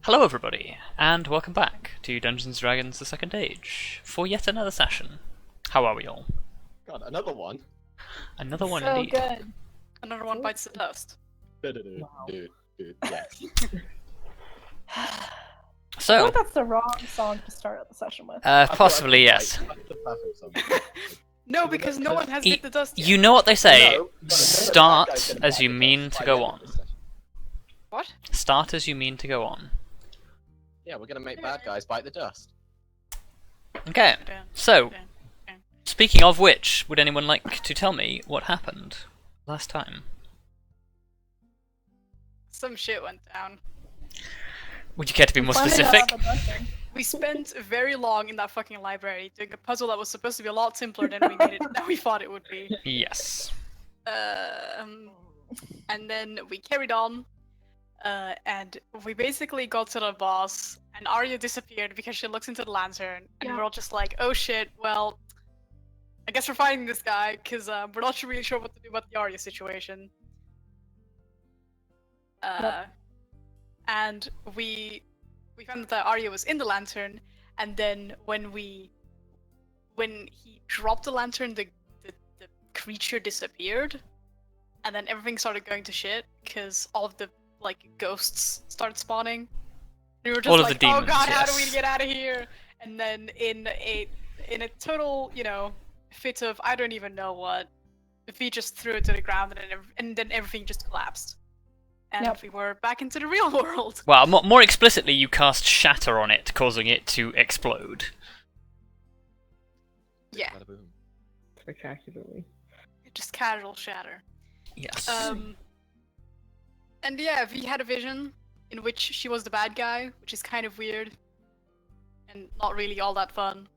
Hello everybody, and welcome back to Dungeons & Dragons: The Second Age for yet another session. How are we all? God, another one? Another one So indeed. good. Another one bites the dust. Wow. Yes. I So, feel like that's the wrong song to start out the session with. possibly yes. That's the perfect song. No, because no one has bit the dust yet. You know what they say, No, but start the bad guy's as you gonna mean bite to the go dust on. by the end of this session. What? Start as you mean to go on. Yeah, we're gonna make bad guys bite the dust. Okay, Dun, so, dun, dun. speaking of which, would anyone like to tell me what happened last time? Some shit went down. Would you care to be more Finally got specific? out of the dungeon. We spent very long in that fucking library doing a puzzle that was supposed to be a lot simpler than we thought it would be. Yes. And then we carried on, and we basically got to the boss, and Arya disappeared because she looks into the lantern, and Yeah. we're all just like, oh shit, well, I guess we're fighting this guy, because we're not really sure what to do about the Arya situation. Yep. And we found that Arya was in the lantern, and then when he dropped the lantern, the creature disappeared, and then everything started going to shit because all of the ghosts started spawning. And we were just All of like, the demons, oh god, how do we yes. get out of here? And then in a total, fit of I don't even know what, we just threw it to the ground, and then everything just collapsed. And Yep. we were back into the real world. Well, more explicitly, you cast Shatter on it, causing it to explode. Yeah. Bada boom. Spectacularly. Just casual shatter. Yes. And yeah, we had a vision in which she was the bad guy, which is kind of weird and not really all that fun.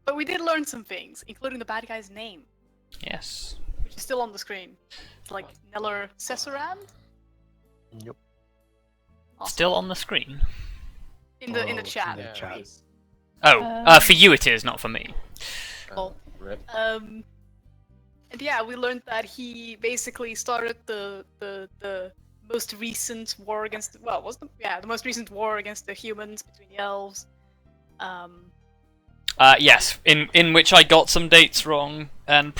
But we did learn some things, including the bad guy's name, Yes. which is still on the screen. It's like Neller Cesarand? Yep. Awesome. Still on the screen. in the chat. Yeah, chat. it is. Oh, for you it is, not for me. Cool. Rip. And yeah, we learned that he basically started the most recent war against the most recent war against the humans between the elves. Yes, in which I got some dates wrong, and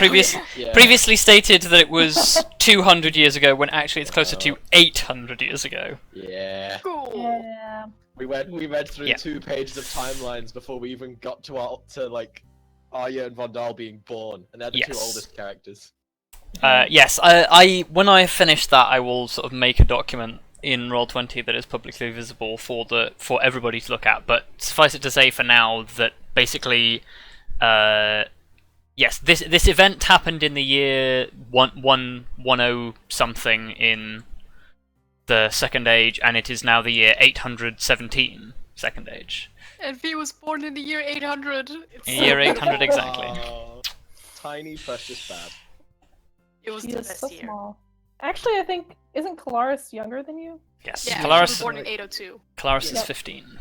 Yeah. previously stated that it was 200 years ago, when actually it's closer to 800 years ago. Yeah. Cool. Yeah. We read through Yeah. 2 pages of timelines before we even got to Arya and Vondal being born, and they're the 2 Yes. oldest characters. Yes, I when I finish that, I will sort of make a document in Roll20 that is publicly visible for everybody to look at. But suffice it to say for now that basically, yes, this event happened in the year 1110 something in the Second Age, and it is now the year 817 Second Age. And he was born in the year 800. It's Year 800 exactly. Oh, tiny precious bad. It was She the is best so year. small. Actually, I think, isn't Kelariis younger than you? Yes, Yeah, he was Kelariis, born in 802. Kelariis is Yep. 15.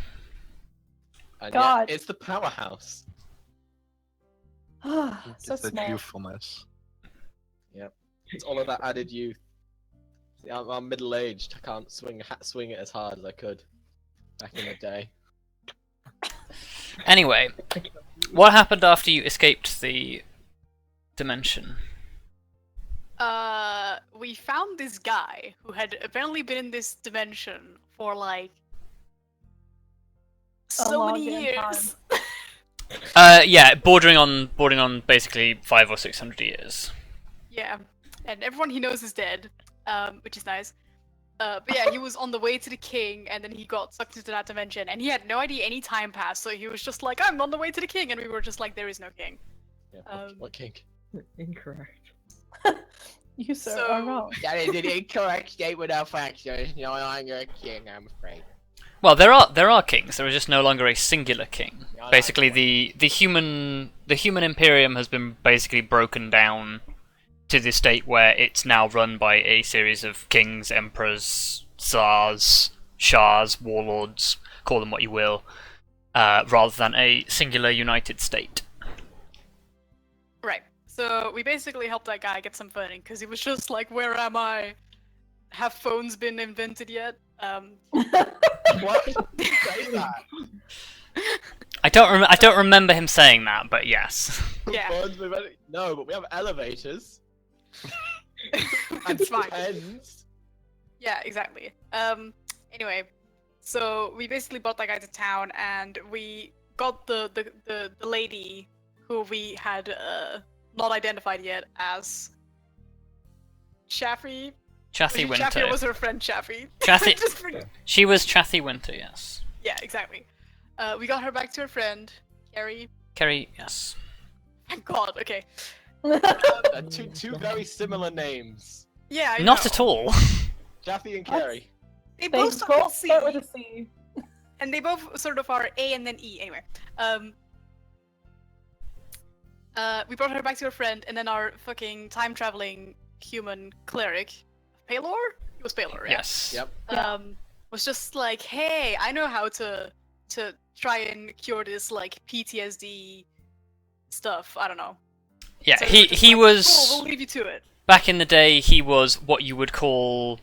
And God. yet, it's the powerhouse. So It's the small. youthfulness. It's all of that added youth. See, I'm middle-aged. I can't swing it as hard as I could back in the day. Anyway, what happened after you escaped the dimension? We found this guy who had apparently been in this dimension for so long many damn years. Yeah, bordering on basically 500 or 600 years. Yeah, and everyone he knows is dead, which is nice. But yeah, he was on the way to the king, and then he got sucked into that dimension, and he had no idea any time passed, so he was just like, I'm on the way to the king, and we were just like, there is no king. Yeah, what kink? Incorrect. You sir So- are wrong. That is an incorrect statement of fact. There is no longer a king, I'm afraid. Well, there are kings. There is just no longer a singular king. No, Basically, no. the human Imperium has been basically broken down to the state where it's now run by a series of kings, emperors, tsars, shahs, warlords, call them what you will, rather than a singular united state. Right. So we basically helped that guy get some funding, because he was just like, where am I? Have phones been invented yet? What? Say that. I don't remember him saying that, but yes. Yeah. No, but we have elevators. It's fine. Pens. Yeah, exactly. Anyway, so we basically brought that guy to town, and we got the lady who we had not identified yet as Chaffee. Chathy Winter. Chaffee was her friend Chaffee. Chathy. Just forget. She was Chathy Winter, yes. Yeah, exactly. We got her back to her friend, Carrie. Kerry, yes. Thank God. Okay. Two very similar names. Yeah. I Not know. at all. Jaffe and Carrie. They They both start with C, start with a C. and they both sort of are A and then E. Anyway, we brought her back to her friend, and then our fucking time traveling human cleric, Palor. It was Palor, right? Yes. Yep. Was just like, hey, I know how to try and cure this like PTSD stuff. I don't know. Yeah, So he like, was Cool, we'll leave you to it. back in the day. He was what you would call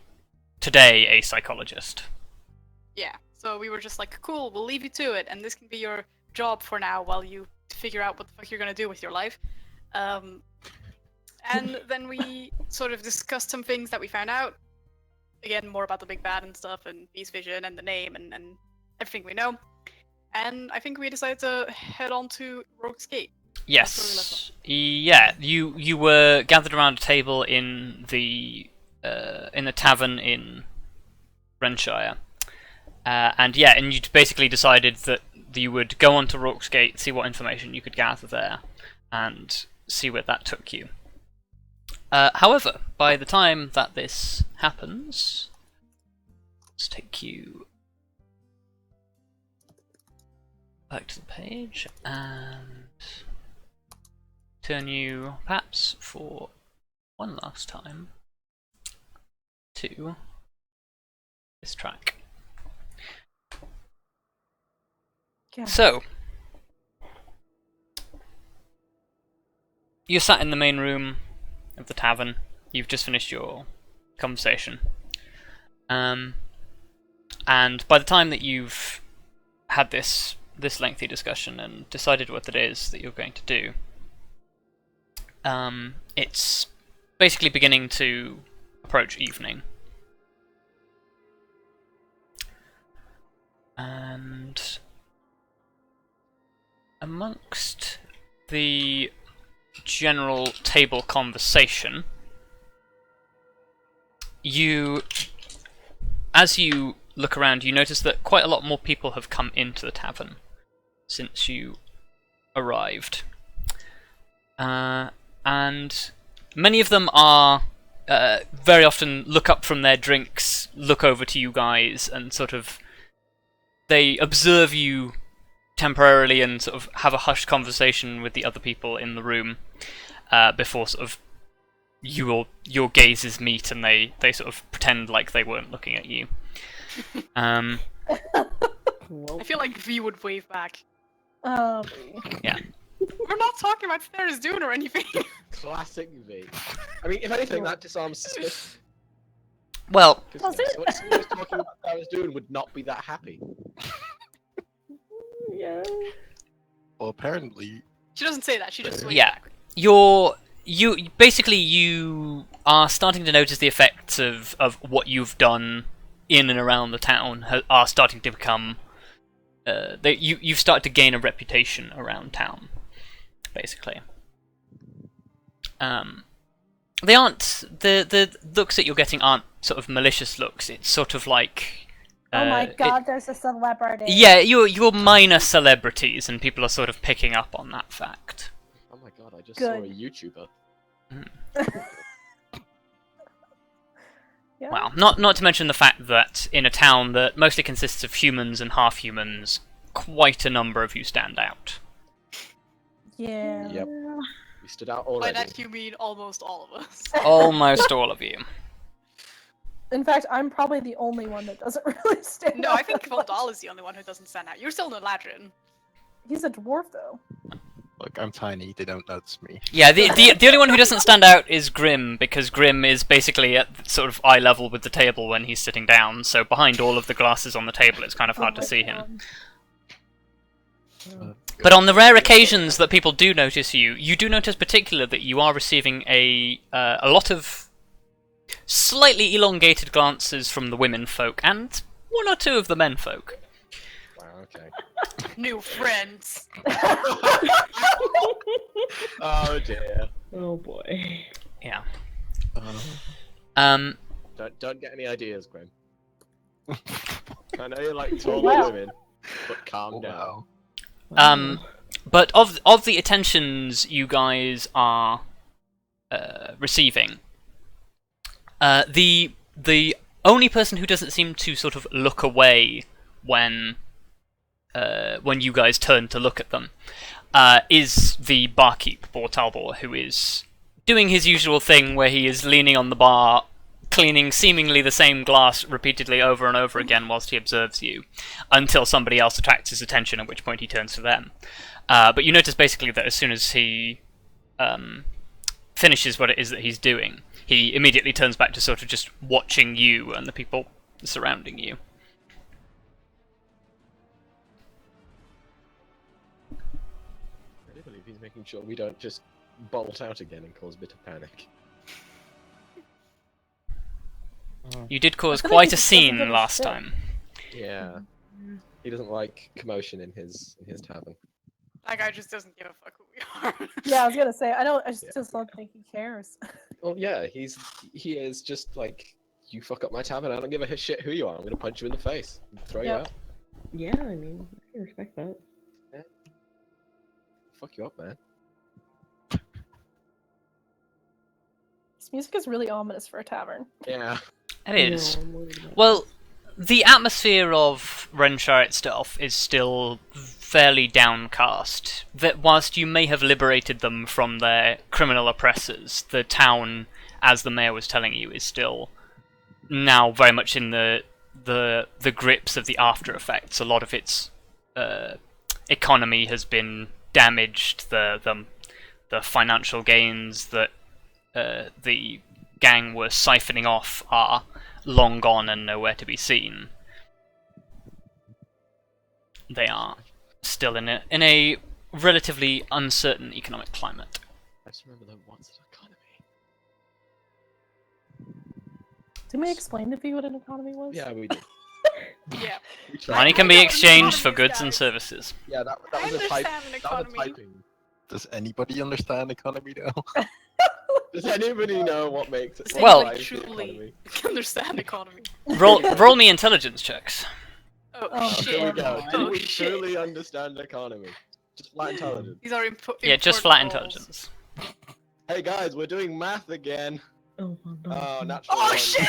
today a psychologist. Yeah. So we were just like, cool, we'll leave you to it, and this can be your job for now while you figure out what the fuck you're gonna do with your life. And then we sort of discussed some things that we found out. Again, more about the big bad and stuff, and Beast Vision, and the name, and everything we know. And I think we decided to head on to Rogue's Gate. Yes. Yeah. You were gathered around a table in the tavern in Wrenshire, and you basically decided that you would go on to Rogue's Gate, see what information you could gather there, and see where that took you. However, by the time that this happens, let's take you back to the page and turn you, perhaps for one last time, to this track. Yeah. So, you're sat in the main room of the tavern. You've just finished your conversation. And by the time that you've had this lengthy discussion and decided what it is that you're going to do, it's basically beginning to approach evening. And amongst the general table conversation, as you look around, you notice that quite a lot more people have come into the tavern since you arrived. And many of them are very often look up from their drinks, look over to you guys, and sort of they observe you temporarily and sort of have a hushed conversation with the other people in the room before sort of your gazes meet, and they sort of pretend like they weren't looking at you. I feel like V would wave back. Yeah. We're not talking about Ferrous Dune or anything. Classic V. I mean, if anything, that disarms suspicion. Well, Because someone who's talking about Ferrous Dune would not be that happy. Yeah. Well, apparently. She doesn't say that. She just waves yeah, back. you are starting to notice the effects of what you've done in and around the town are starting to become. You've started to gain a reputation around town, basically. They aren't the looks that you're getting aren't sort of malicious looks. It's sort of like. Oh my god, there's a celebrity. Yeah, you're minor celebrities, and people are sort of picking up on that fact. Oh my god, I just saw a Good. YouTuber. Yeah. Well, not to mention the fact that in a town that mostly consists of humans and half-humans, quite a number of you stand out. Yeah. Yep. We stood out By already. that you mean almost all of us. Almost all of you. In fact, I'm probably the only one that doesn't really stand No, out. I think Vondal is the only one who doesn't stand out. You're still no Ladrin. He's a dwarf, though. Look, I'm tiny. They don't notice me. Yeah, the only one who doesn't stand out is Grim, because Grim is basically at sort of eye level with the table when he's sitting down, so behind all of the glasses on the table it's kind of hard to see him. But on the rare occasions that people do notice you, you do notice particularly that you are receiving a lot of slightly elongated glances from the women folk, and one or two of the men folk. Wow, okay. New friends. Oh dear. Oh boy. Yeah. Don't get any ideas, Grim. I know you like taller Wow. women, but calm down. Wow. But of the attentions you guys are receiving, the only person who doesn't seem to sort of look away when you guys turn to look at them is the barkeep, Bortalbor, who is doing his usual thing where he is leaning on the bar, cleaning seemingly the same glass repeatedly over and over again whilst he observes you, until somebody else attracts his attention, at which point he turns to them. But you notice basically that as soon as he finishes what it is that he's doing, he immediately turns back to sort of just watching you and the people surrounding you. I really believe he's making sure we don't just bolt out again and cause a bit of panic. You did cause I feel like quite he a just doesn't scene give a last shit. time. Yeah. He doesn't like commotion in his tavern. That guy just doesn't give a fuck who we are. Yeah, I was gonna say, I just don't think he cares. Well, yeah, he is just like, you fuck up my tavern, I don't give a shit who you are. I'm gonna punch you in the face and throw you Yep. out. Yeah, I mean, I can respect that. Fuck you up, man. This music is really ominous for a tavern. Yeah. It is. No, I'm worried about Well, the atmosphere of Wrenshire itself is still fairly downcast. That whilst you may have liberated them from their criminal oppressors, the town, as the mayor was telling you, is still now very much in the grips of the after effects. A lot of its economy has been damaged. The financial gains that the gang were siphoning off are long gone and nowhere to be seen. They are still in a relatively uncertain economic climate. I just remember that once an economy. Did we explain to you what an economy was? Yeah, we did. Yeah. We tried. Money can I be know exchanged for economies, goods and guys. services. Yeah, that I was a type. understand an That was a economy. typing. Does anybody understand economy now? Does anybody know what makes it? Does Well- anybody truly understand economy? Roll me intelligence checks. Oh, Oh, shit. Here we go. Oh, Do we shit. truly understand economy? Just flat intelligence. These are Yeah, just flat important roles. intelligence. Hey guys, we're doing math again. Oh, well, no. Oh, natural. Oh one. shit!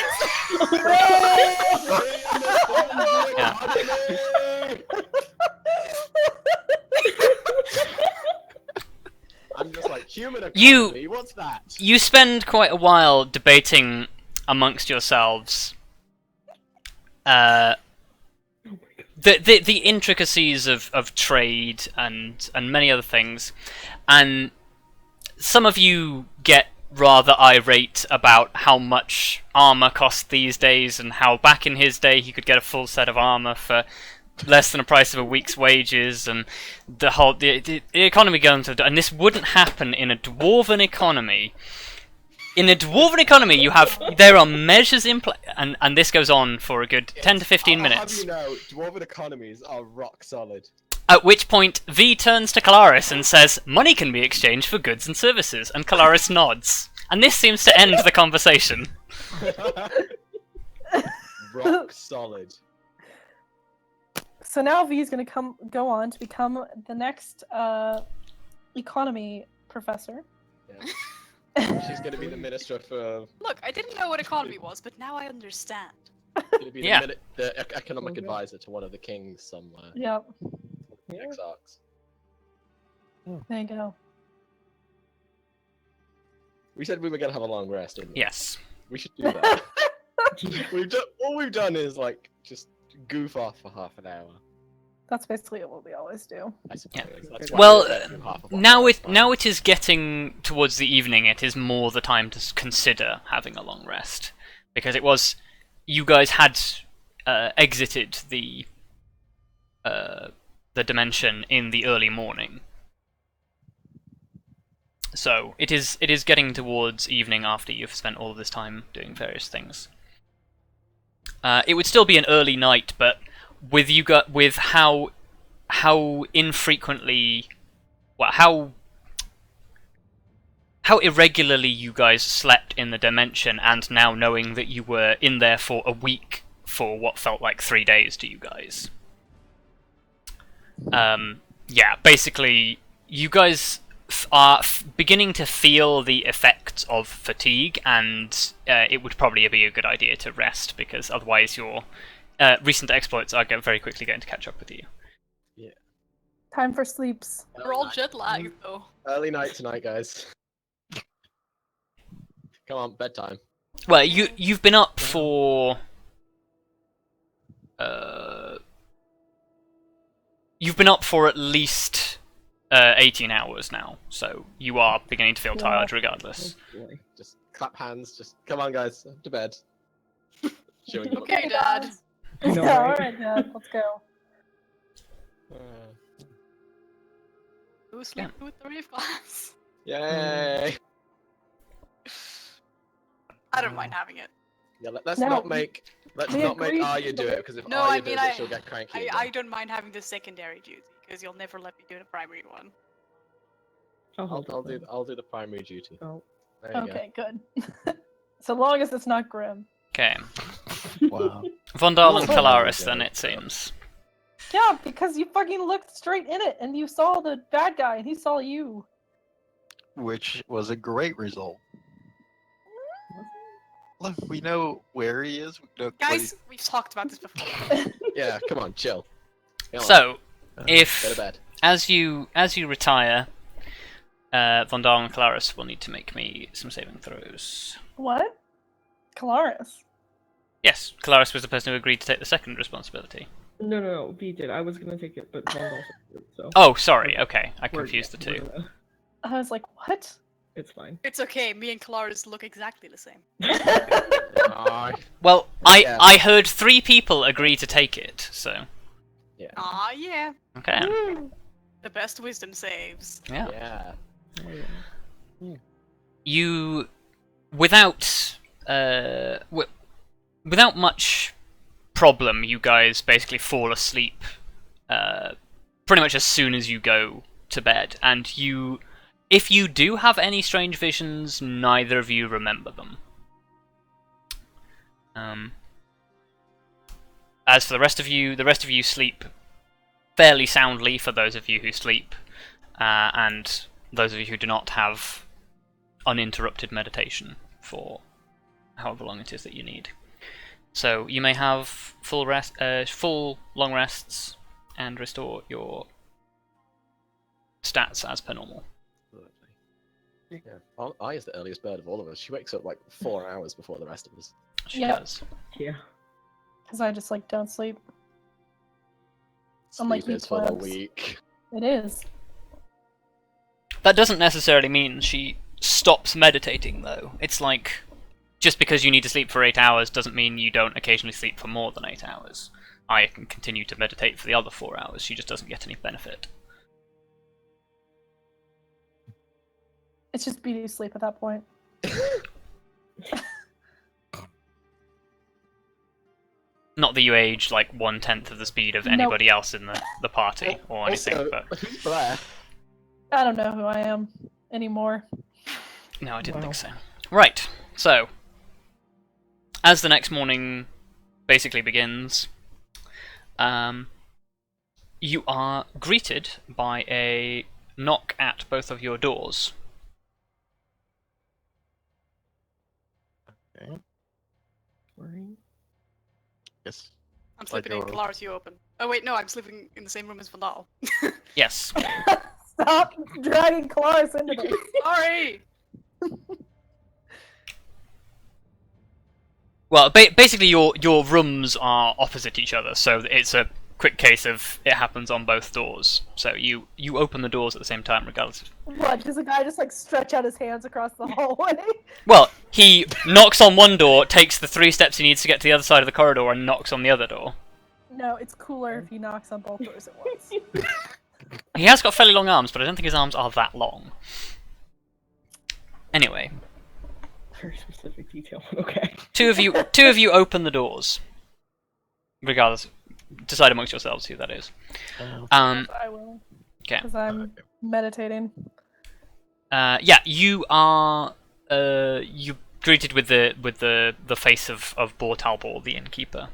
I'm just like, human economy, You- what's that? You spend quite a while debating amongst yourselves the intricacies of trade and many other things, and some of you get rather irate about how much armor costs these days, and how back in his day he could get a full set of armor for less than the price of a week's wages, and the economy going to, and this wouldn't happen in a dwarven economy. In a dwarven economy, there are measures in place, and this goes on for a good 10 to 15 I'll minutes. have you know, dwarven economies are rock solid. At which point, V turns to Kelariis and says, "Money can be exchanged for goods and services," and Kelariis nods. And this seems to end the conversation. Rock solid. So now V is going to go on to become the next economy professor. Yeah. She's gonna be the minister for. Look, I didn't know what economy was, but now I understand. Gonna be Yeah. the economic Okay. advisor to one of the kings somewhere. Yep, The Exarchs. there you go. We said we were gonna have a long rest, didn't we? Yes. We should do that. All we've done is like just goof off for half an hour. That's basically what we always do. I suppose. That's why Well, we get through half of our now lives, now it is getting towards the evening. It is more the time to consider having a long rest, because it was you guys had exited the dimension in the early morning. So it is getting towards evening after you've spent all of this time doing various things. It would still be an early night, but with how infrequently, well, how irregularly you guys slept in the dimension, and now knowing that you were in there for a week for what felt like 3 days to you guys. Yeah, basically, you guys are beginning to feel the effects of fatigue, and it would probably be a good idea to rest, because otherwise your recent exploits are very quickly going to catch up with you. Time for sleeps. We're all jet lagged though. Early night tonight, guys. Come on, bedtime. Well, you've been up for you've been up for at least 18 hours now, so you are beginning to feel tired regardless. Oh, boy. Just clap hands. Just come on, guys, to bed. Showing them. Okay, Dad. I know, Yeah, right? alright, Dad, let's go. Who sleep with the rave glass? Yay! I don't mind having it. Yeah, let's No, not make we agreed Arya to do the- it, because if No, Arya I mean, does it, she'll get cranky. I again. don't mind having the secondary duty because you'll never let me do the primary one. I'll do the primary duty. Oh. There you Okay, good. So long as it's not grim. Okay, Wow. Vondal and Oh, Kelariis, okay. then it seems. Yeah, because you fucking looked straight in it and you saw the bad guy and he saw you. Which was a great result. Look, we know where he is. We know what Guys, we've talked about this before. go. Yeah, come on, chill. Come on, So, go to if bed. as you retire, Vondal and Kelariis will need to make me some saving throws. What? Kelariis. Yes, Kelariis was the person who agreed to take the second responsibility. No, V did. I was gonna take it, but Vondal took it, so. Oh, sorry. Okay, I we're- confused the we're two. gonna- I was like, what? It's fine. It's okay, me and Kelariis look exactly the same. Aw, Well, Yeah. I heard 3 people agree to take it, so yeah. Ah, yeah. okay. The best wisdom saves. Yeah. Yeah. Oh, yeah. You, without without much problem, you guys basically fall asleep pretty much as soon as you go to bed, and you, if you do have any strange visions, neither of you remember them. As for the rest of you sleep fairly soundly, for those of you who sleep, and those of you who do not have uninterrupted meditation for however long it is that you need. So you may have full long rests, and restore your stats as per normal. Yeah. Arya's the earliest bird of all of us. She wakes up like 4 hours before the rest of us. She Yep. does. Yeah. Because I just like don't sleep. Unlike Sleep you is for the plebs. weak. It is. That doesn't necessarily mean she stops meditating, though. It's like, just because you need to sleep for 8 hours doesn't mean you don't occasionally sleep for more than 8 hours. Arya can continue to meditate for the other 4 hours, she just doesn't get any benefit. It's just beauty sleep at that point. Not that you age like 1/10 of the speed of Nope. anybody else in the party or anything, Also, but who's Blair? I don't know who I am anymore. no, I didn't Wow. think so. Right, so as the next morning basically begins, you are greeted by a knock at both of your doors. Okay. Worrying. Yes. I'm sleeping in Like your- Kelariis, you open. Oh wait, no, I'm sleeping in the same room as Vondal. Yes. Stop dragging Kelariis into this. Sorry! Well, basically your rooms are opposite each other, so it's a quick case of it happens on both doors. So you open the doors at the same time, regardless of... What? Does a guy just like stretch out his hands across the hallway? Well, he knocks on one door, takes the 3 steps he needs to get to the other side of the corridor, and knocks on the other door. No, it's cooler if he knocks on both doors at once. He has got fairly long arms, but I don't think his arms are that long. Anyway, Very specific detail. Okay. two of you open the doors. Regardless, decide amongst yourselves who that is. I will. Okay. Because I'm meditating. Yeah, you are you greeted with the face of Bortalbor, the innkeeper,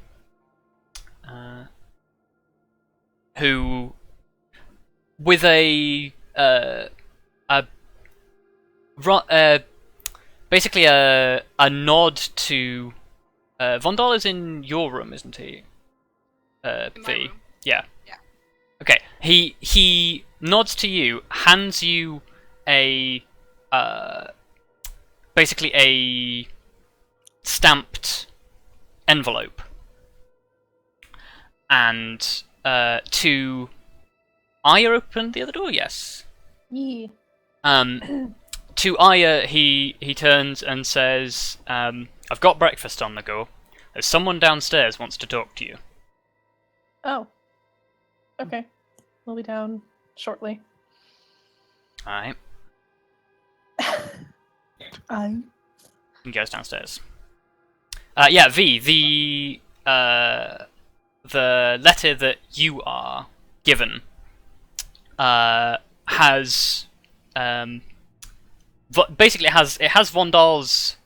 who, with basically a nod to Vondal is in your room, isn't he? In my room. Yeah. Yeah. Okay. He nods to you, hands you a basically a stamped envelope, and to Arya opened the other door. Yes. Yeah. To Arya, he turns and says, "I've got breakfast on the go. There's someone downstairs wants to talk to you." Oh. Okay. We'll be down shortly. All right. He goes downstairs. Yeah, V. The letter that you are given has basically it has Vondal's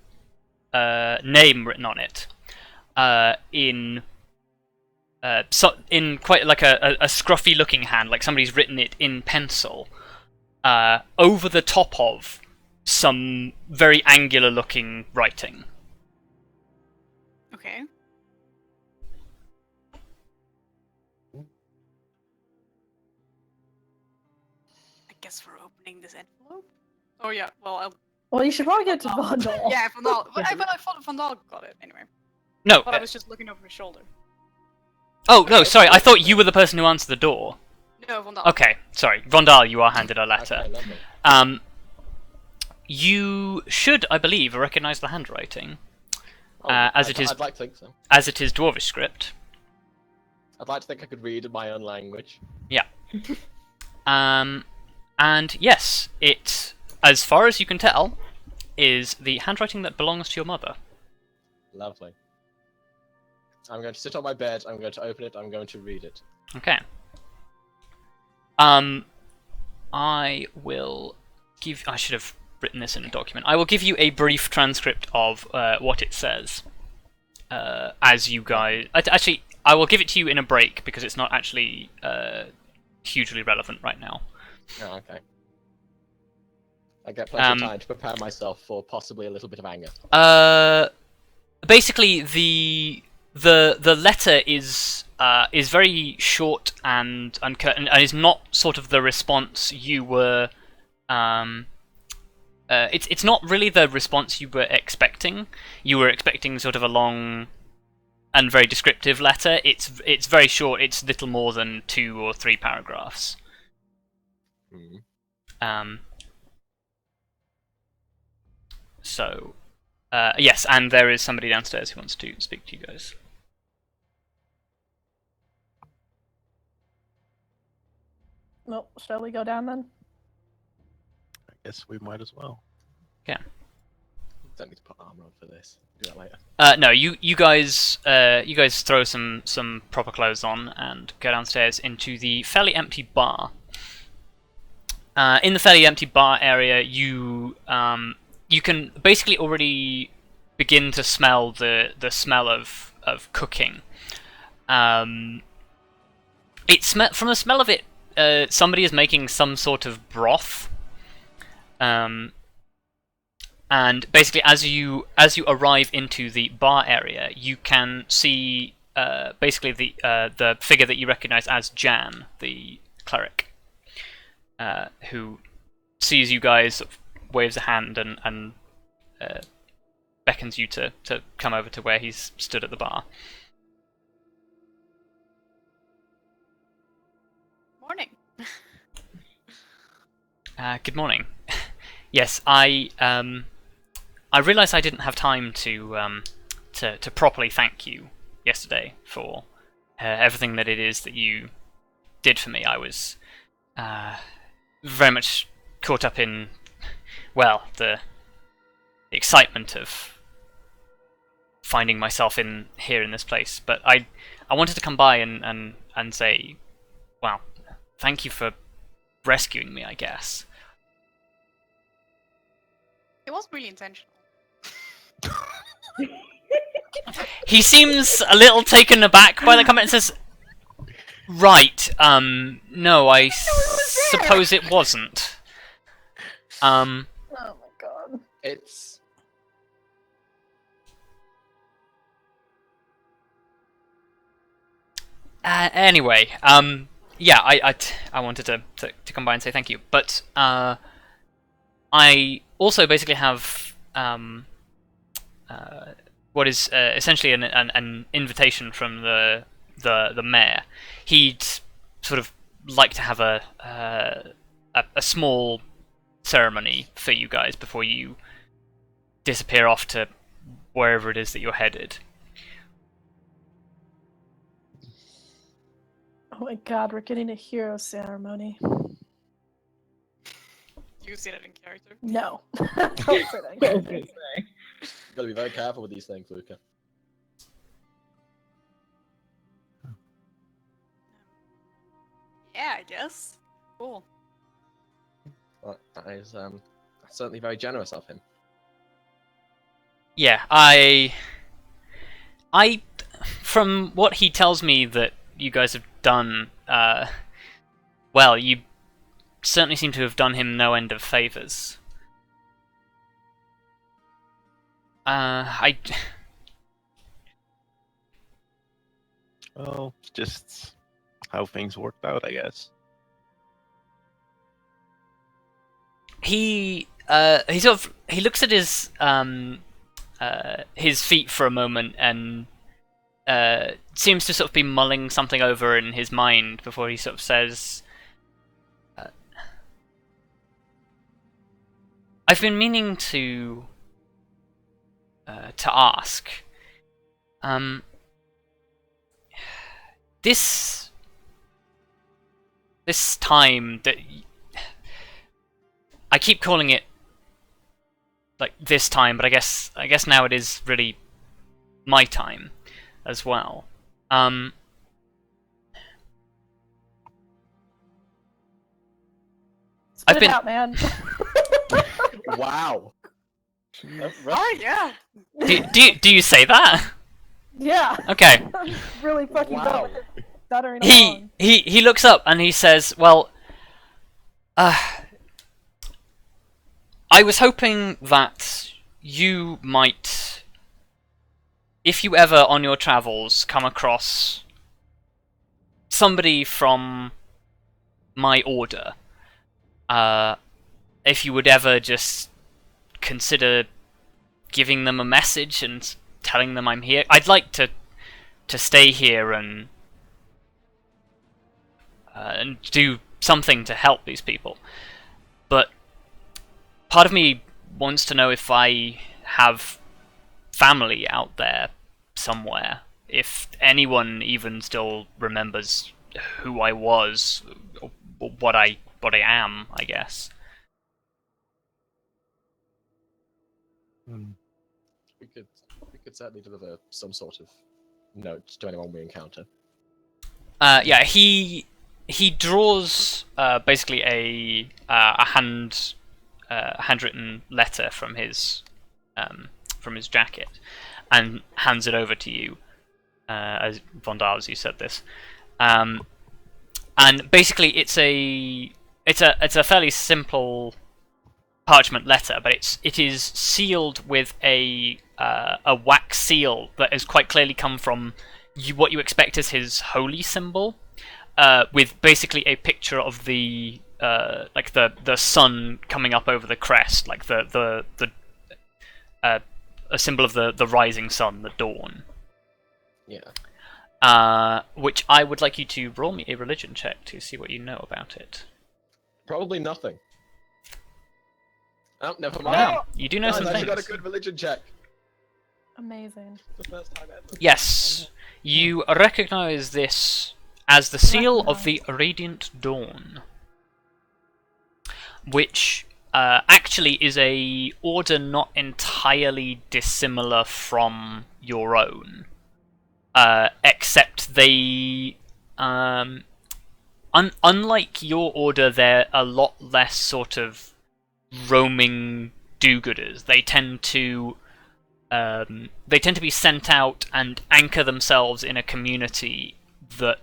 name written on it in quite like a scruffy looking hand, like somebody's written it in pencil over the top of some very angular looking writing. Okay. I guess we're opening this envelope. Oh yeah. Well, you should probably get to Vondal. Yeah, Vondal. But I thought Vondal got it anyway. No. I thought I was just looking over his shoulder. Oh no, sorry. I thought you were the person who answered the door. No, Vondal. Okay, sorry. Vondal, you are handed a letter. Okay, lovely. You should, I believe, recognize the handwriting, Oh, as I'd like to think so. as it is Dwarvish script. I'd like to think I could read my own language. Yeah. And yes, it, as far as you can tell, is the handwriting that belongs to your mother. Lovely. I'm going to sit on my bed, I'm going to open it, I'm going to read it. Okay. I will give... I should have written this in a document. I will give you a brief transcript of what it says. As you guys... Actually, I will give it to you in a break, because it's not actually hugely relevant right now. Oh, okay. I get plenty of time to prepare myself for possibly a little bit of anger. Basically, the letter is very short and uncurt, and is not sort of the response you were. It's not really the response you were expecting. You were expecting sort of a long and very descriptive letter. It's very short. It's little more than 2 or 3 paragraphs. So, yes, and there is somebody downstairs who wants to speak to you guys. Well, shall we go down then? I guess we might as well. Yeah. Don't need to put armor on for this. Do that later. No, you guys throw some proper clothes on and go downstairs into the fairly empty bar. In the fairly empty bar area, you can basically already begin to smell the smell of cooking. From the smell of it, somebody is making some sort of broth. And basically, as you arrive into the bar area, you can see basically the figure that you recognize as Jan, the cleric, who sees you guys, waves a hand and beckons you to come over to where he's stood at the bar. Good morning. Yes, I realised I didn't have time to properly thank you yesterday for everything that it is that you did for me. I was very much caught up in, well, the excitement of finding myself here in this place. But I wanted to come by and say, well, thank you for rescuing me, I guess. It wasn't really intentional. He seems a little taken aback by the comment and says, right, no, I suppose it wasn't. Oh my god. It's Anyway, yeah, I wanted to come by and say thank you, but I also basically have what is essentially an invitation from the mayor. He'd sort of like to have a small ceremony for you guys before you disappear off to wherever it is that you're headed. Oh my god, we're getting a hero ceremony. You see that in character. No. Don't say that. Okay. gotta be very careful with these things, Luka. Yeah, I guess. Cool. Well, that is certainly very generous of him. Yeah, from what he tells me that you guys have done, well, you certainly seem to have done him no end of favours. Well, just how things worked out, I guess. He looks at his feet for a moment and seems to sort of be mulling something over in his mind before he sort of says, I've been meaning to ask, this time that I keep calling it like this time, but I guess now it is really my time as well. Spit I've it been out, man. Wow. Oh yeah. do you say that? Yeah. Okay. I'm really fucking done Wow. with it. Stuttering He along. he looks up and he says, well, I was hoping that you might, if you ever on your travels come across somebody from my order, if you would ever just consider giving them a message and telling them I'm here. I'd like to stay here and do something to help these people, but part of me wants to know if I have family out there somewhere, if anyone even still remembers who I was, or what I am, I guess. We could certainly deliver some sort of note to anyone we encounter. Yeah, he draws basically a handwritten letter from his jacket and hands it over to you, as Vondal, as you said this, and basically it's a fairly simple parchment letter, but it is sealed with a wax seal that has quite clearly come from what you expect is his holy symbol, with basically a picture of the like the sun coming up over the crest, like a symbol of the rising sun, the dawn. Yeah. Which I would like you to roll me a religion check to see what you know about it. Probably nothing. Oh, never Wow, mind. you do know Guys, some I things. got a good religion check. Amazing. The first time ever. Yes, you recognize this as the seal of the Radiant Dawn, which actually is a order not entirely dissimilar from your own, except they, unlike your order, they're a lot less sort of roaming do-gooders. They tend to be sent out and anchor themselves in a community that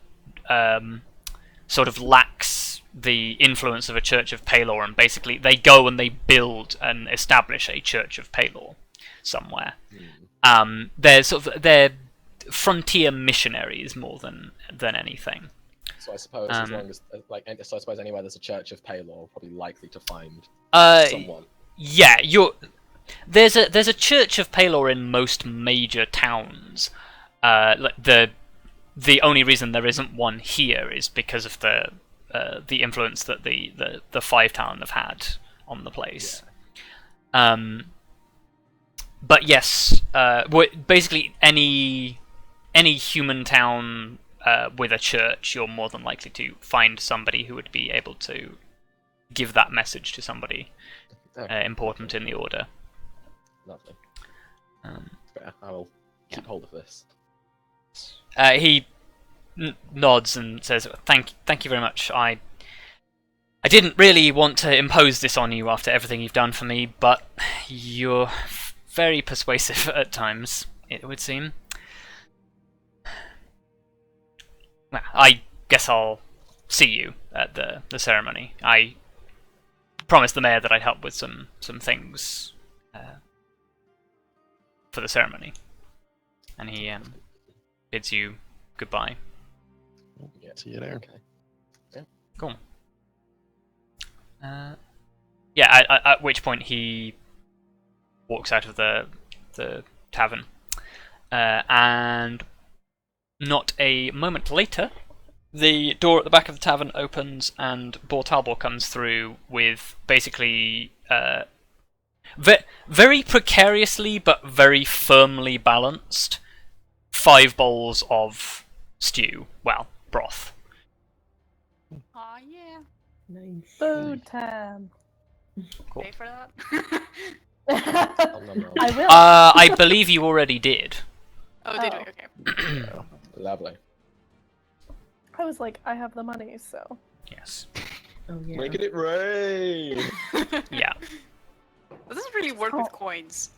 sort of lacks the influence of a Church of Palor, and basically they go and they build and establish a Church of Palor somewhere. They're frontier missionaries more than anything. So I suppose as long as so I suppose anywhere there's a Church of Palor, probably likely to find someone. Yeah, there's a Church of Palor in most major towns. The only reason there isn't one here is because of the influence that the Five Town have had on the place. Yeah. But yes, basically any human town with a church, you're more than likely to find somebody who would be able to give that message to somebody important in the order. Lovely. I will keep hold of this. He nods and says, "Thank you very much. I didn't really want to impose this on you after everything you've done for me, but you're very persuasive at times, it would seem. Well, I guess I'll see you at the ceremony. I promised the mayor that I'd help with some things for the ceremony." And he bids you goodbye. Yeah. See you there. Okay. Yeah. Cool. At which point he walks out of the tavern, and not a moment later, the door at the back of the tavern opens, and Bortalbor comes through with basically very precariously but very firmly balanced 5 bowls of stew. Well, broth. Aw, yeah. Nice. Food time. Cool. Pay for that? I will. I believe you already did. Oh, did we? Okay. Lovely. I was like, I have the money, so. Yes. Oh yeah. Making it rain. Yeah. This doesn't really work with coins.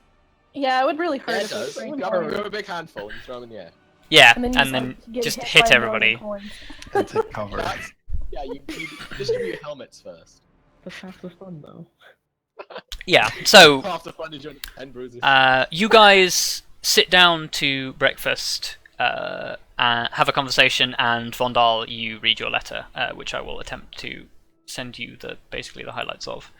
Yeah, it would really hurt Yeah, if it does. was You rain grab coins. a big handful and throw them in the air. Yeah, And then, you just get hit by a million everybody. coins. And take cover. Yeah, you distribute helmets first. That's half the fun though. Yeah, so Half the fun is your 10 bruises. you guys sit down to breakfast, and have a conversation, and Vondal, you read your letter, which I will attempt to send you basically the highlights of.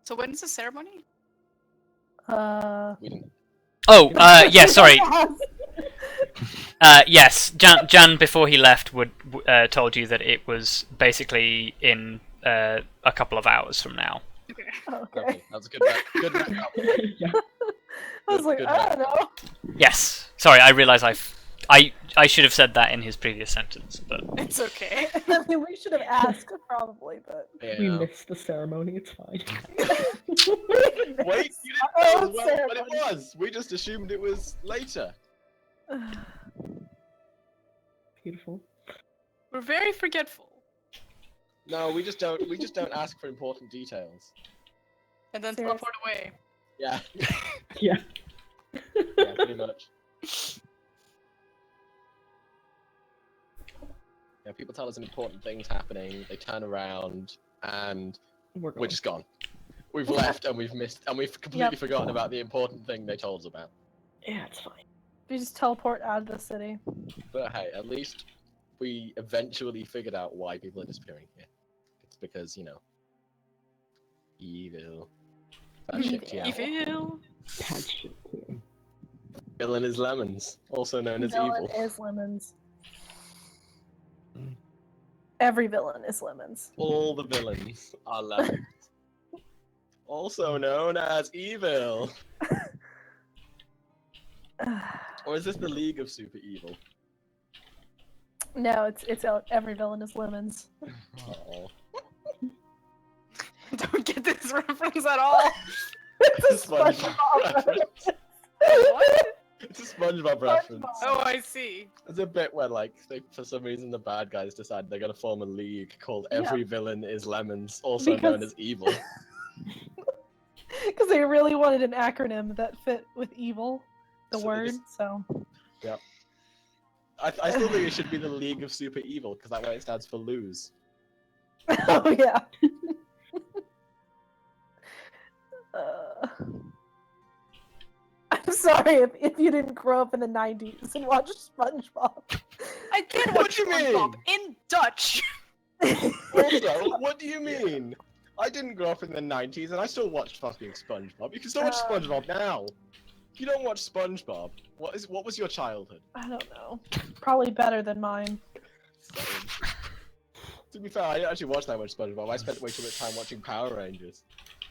So when's the ceremony? We didn't. Oh, yeah, sorry. Yes, Jan before he left told you that it was basically in a couple of hours from now. Okay. Okay. Lovely. That was a good backup. Yeah. I was like, Good I don't know. Yes, sorry, I realise I should have said that in his previous sentence, but It's okay. I mean, we should have asked, probably, but. We Yeah. missed the ceremony, it's fine. Wait, you didn't Oh, know as well what it ceremony. was. We just assumed it was later. Beautiful. We're very forgetful. No, we just don't ask for important details. And then Seriously. teleport away. Yeah. Yeah. Yeah, pretty much. Yeah, people tell us important things happening, they turn around, and We're we're just gone. We've left and we've missed, and we've completely Yep. forgotten about the important thing they told us about. Yeah, it's fine. We just teleport out of the city. But hey, at least we eventually figured out why people are disappearing here. It's because, evil. That shit to you. Evil. Bad shit too. Villain is lemons, also known as Villain evil. is lemons. Every villain is lemons. All the villains are lemons. Also known as evil. Or is this the League of Super Evil? No, it's every villain is lemons. Oh. Don't get this reference at all. It's a SpongeBob reference. What? It's a SpongeBob reference. Oh, I see. There's a bit where, like, for some reason the bad guys decide they're gonna form a league called Every Villain is Lemons, also known as Evil. Because they really wanted an acronym that fit with evil, the So they word, just- so... Yep. I still think it should be the League of Super Evil, because that way it stands for lose. Oh, yeah. I'm sorry if you didn't grow up in the 90s and watch SpongeBob. I did What watch do you SpongeBob mean? in Dutch. Also, what do you mean? I didn't grow up in the 90s and I still watched fucking SpongeBob. You can still watch SpongeBob now. If you don't watch SpongeBob, what was your childhood? I don't know. Probably better than mine. Same. To be fair, I didn't actually watch that much SpongeBob. I spent way too much time watching Power Rangers.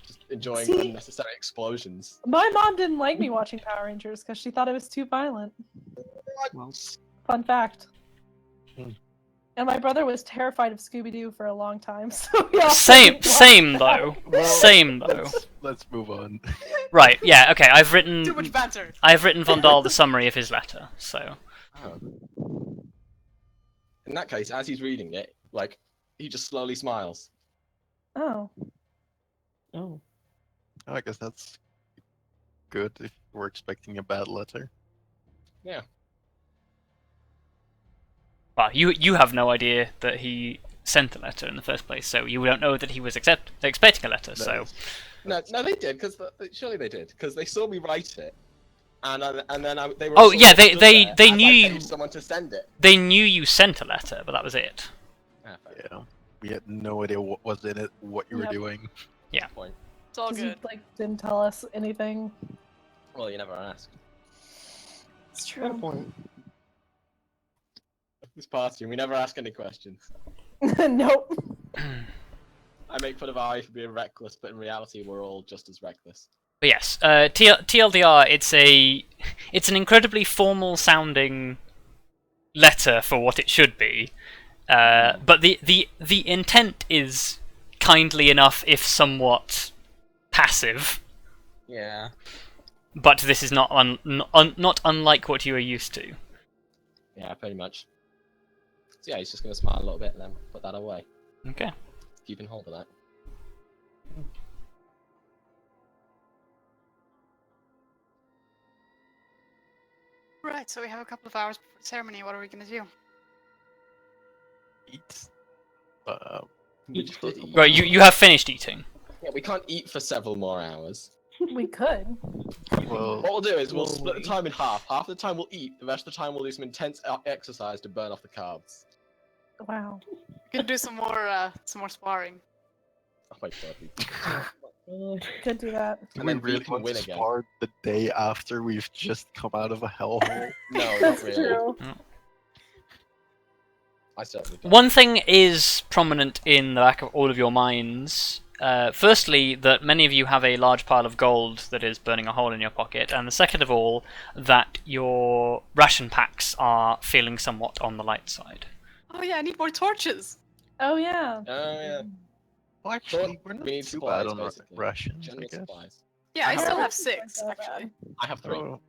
Just enjoying See? unnecessary explosions. My mom didn't like me watching Power Rangers because she thought it was too violent. Well, Fun fact. Hmm. And my brother was terrified of Scooby-Doo for a long time, so yeah. Same though. Same though. Let's move on. Right, yeah, okay, I've written Too much banter. Vondal the summary of his letter, so. Oh. In that case, as he's reading it, like, he just slowly smiles. Oh. oh. I guess that's good if we're expecting a bad letter. Yeah. Well, you have no idea that he sent the letter in the first place, so you don't know that he was expecting a letter, so. No, they did, because surely they did, because they saw me write it. And then they were. Oh, also yeah, they stood there as I knew- paid someone to send it. They knew you sent a letter, but that was it. Ah, fair Yeah. We had no idea what was in it, what you were Yep. doing. point. It's all 'Cause you, good. like, didn't tell us anything. Well, you never asked. It's Got a true. point. This party, we never ask any questions. Nope. I make fun of Arya for being reckless, but in reality, we're all just as reckless. But yes, TLDR, it's an incredibly formal sounding letter for what it should be, but the intent is kindly enough, if somewhat passive. Yeah. But this is not not unlike what you are used to. Yeah, pretty much. So yeah, he's just gonna smile a little bit and then put that away. Okay. Keeping hold of that. Right, so we have a couple of hours before the ceremony. What are we gonna do? Eat. We just did eat. Right, you have finished eating. Yeah, we can't eat for several more hours. We could. Well, What we'll do is we'll Well, split the time in half. Half the time we'll eat, the rest of the time we'll do some intense exercise to burn off the carbs. Wow. We can do some more sparring. Oh my god. God. Could do that. do And we then really we can want win to again. spar the day after we've just come out of a hellhole? No, not That's really. true. I certainly don't. One thing is prominent in the back of all of your minds. Firstly, that many of you have a large pile of gold that is burning a hole in your pocket, and the second of all, that your ration packs are feeling somewhat on the light side. Oh yeah, I need more torches. Oh, yeah. Oh yeah. Well, actually, we're not We need too supplies, bad on basically. rations, I General guess. supplies. Yeah, I I still have- have 6 Not bad. actually. I have 3. Oh,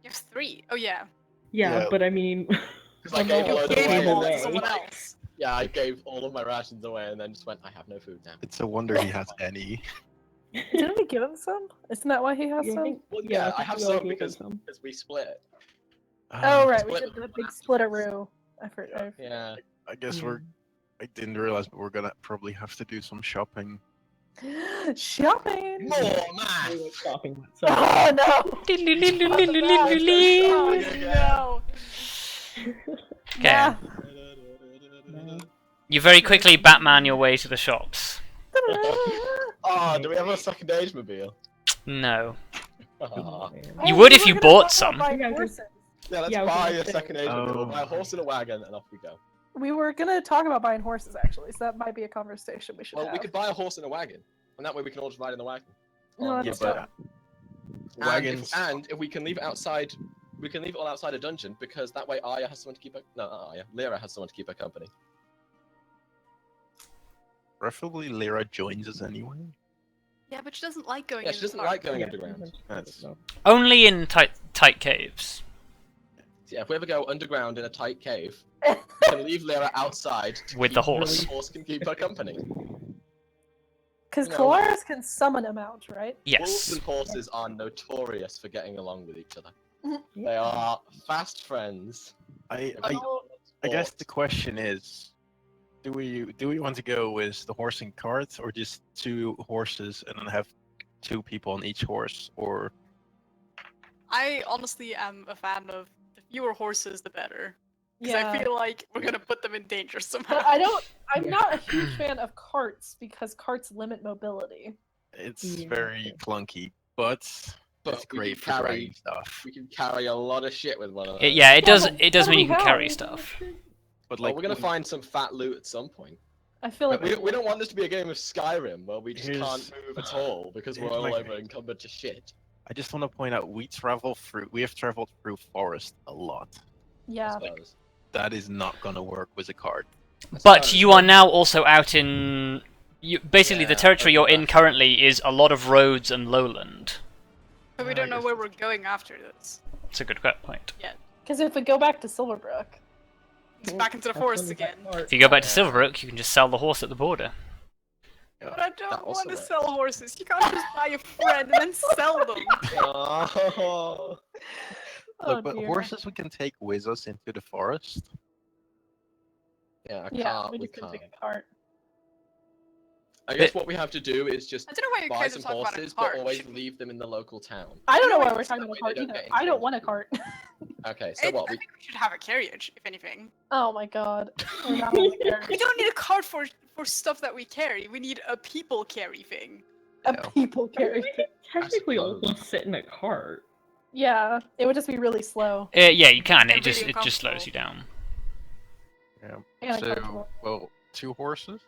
You have 3. Oh yeah. Yeah, Yeah. but I mean, Because I gave no, loads okay, away. Gave no all way. to someone else. Yeah, I gave all of my rations away and then just went, I have no food now. it's a wonder he has any. Didn't we give him some? Isn't that why he has yeah, I some? think, Well, yeah, yeah, I think have we all some gave him because some. we split it. Oh, right. We split did the with big the splitteroo. I Yeah. I guess Yeah. I didn't realize, but we're gonna probably have to do some shopping. Shopping! More We man! went shopping. So, Oh, no! Oh no. Okay. Yeah. You very quickly Batman your way to the shops. Oh, do we have a second age mobile? No. Oh. man. You Oh, would we if were you gonna bought talk some. about Yeah, horses. Yeah, let's Yeah, I was buy gonna a say- second age mobile. We'll Oh. buy a horse and a wagon and off we go. We were gonna talk about buying horses actually, so that might be a conversation we should Well, have. we could buy a horse and a wagon, and that way we can all just ride in the wagon. No, On that's the- dumb. Wagons. And if we can leave it outside, we can leave it all outside a dungeon because that way Arya has someone to keep her. No, not Arya. Lyra has someone to keep her company. Preferably Lyra joins us anyway. Yeah, but she doesn't like going Yeah, in she the doesn't park. like going Yeah. underground. That's- No. Only in tight caves. So yeah, if we ever go underground in a tight cave, we can leave Lyra outside to With the keep- horse. The horse can keep her company. Because No. Kelariis can summon him out, right? Wolves Yes. and horses are notorious for getting along with each other. Mm-hmm. They are fast friends. I Oh, guess the question is, do we want to go with the horse and cart, or just 2 horses and then have 2 people on each horse, or I honestly am a fan of the fewer horses, the better. Because Yeah. I feel like we're gonna put them in danger somehow. But I'm not a huge fan of carts because carts limit mobility. it's Yeah. very clunky, but But it's we great can for carry- dragging stuff. We can carry a lot of shit with one another. Yeah, it does. but It does what mean do you we can have? carry stuff. But Well, like, we're gonna we- find some fat loot at some point. I feel like We don't want this to be a game of Skyrim where we just Here's- can't move at all because we're here's all my over thing. encumbered to shit. I just want to point out we have traveled through forest a lot. yeah. I suppose. That is not gonna work with a cart. But suppose. you are now also out in. Basically, the Yeah, territory you're in okay. currently is a lot of roads and lowland. But we I don't know guess where we're going after this. It's a good point. Because if we go back to Silverbrook, It's back into the forest again. If you go back to Yeah. Silverbrook, you can just sell the horse at the border. But I That don't also want to works. sell horses. You can't just buy a friend and then sell them. Oh. oh Look, but dear. horses we can take with us into the forest. Yeah, I Yeah, can't. we We just gonna can't. take a cart. I guess what we have to do is just I don't know why you're buy kind some of talking about horses, a but cart. always leave them in the local town. I don't know No, why it's we're talking that about way a cart they don't either. get I don't into want a cart. Okay, so what? I think we should have a carriage, if anything. Oh my god. We're not on the carriage. We don't need a cart for stuff that we carry. We need a people carry thing. A Yeah. people carriage. Technically, suppose. almost sit in a cart. Yeah, it would just be really slow Yeah, you can. They're It just really it just slows uncomfortable. you down. and So, uncomfortable. well, 2 horses.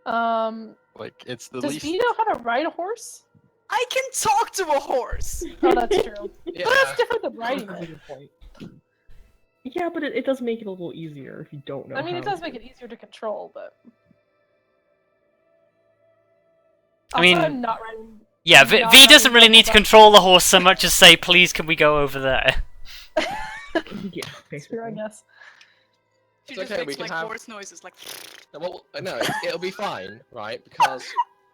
Like, it's the Does least. Vee know how to ride a horse? I can talk to a horse! Oh, that's true. Yeah. But that's different than riding That's a it. good point. Yeah, but it does make it a little easier if you don't know. I mean, it how does to. make it easier to control, but. I Also, mean, I'm not riding. Yeah, I'm V not doesn't riding really double need to back. control the horse so much as say, please, can we go over there? Yeah, True, I basically. guess. She It's just okay, makes we can like have- horse noises, like. Well, no, it'll be fine, right? Because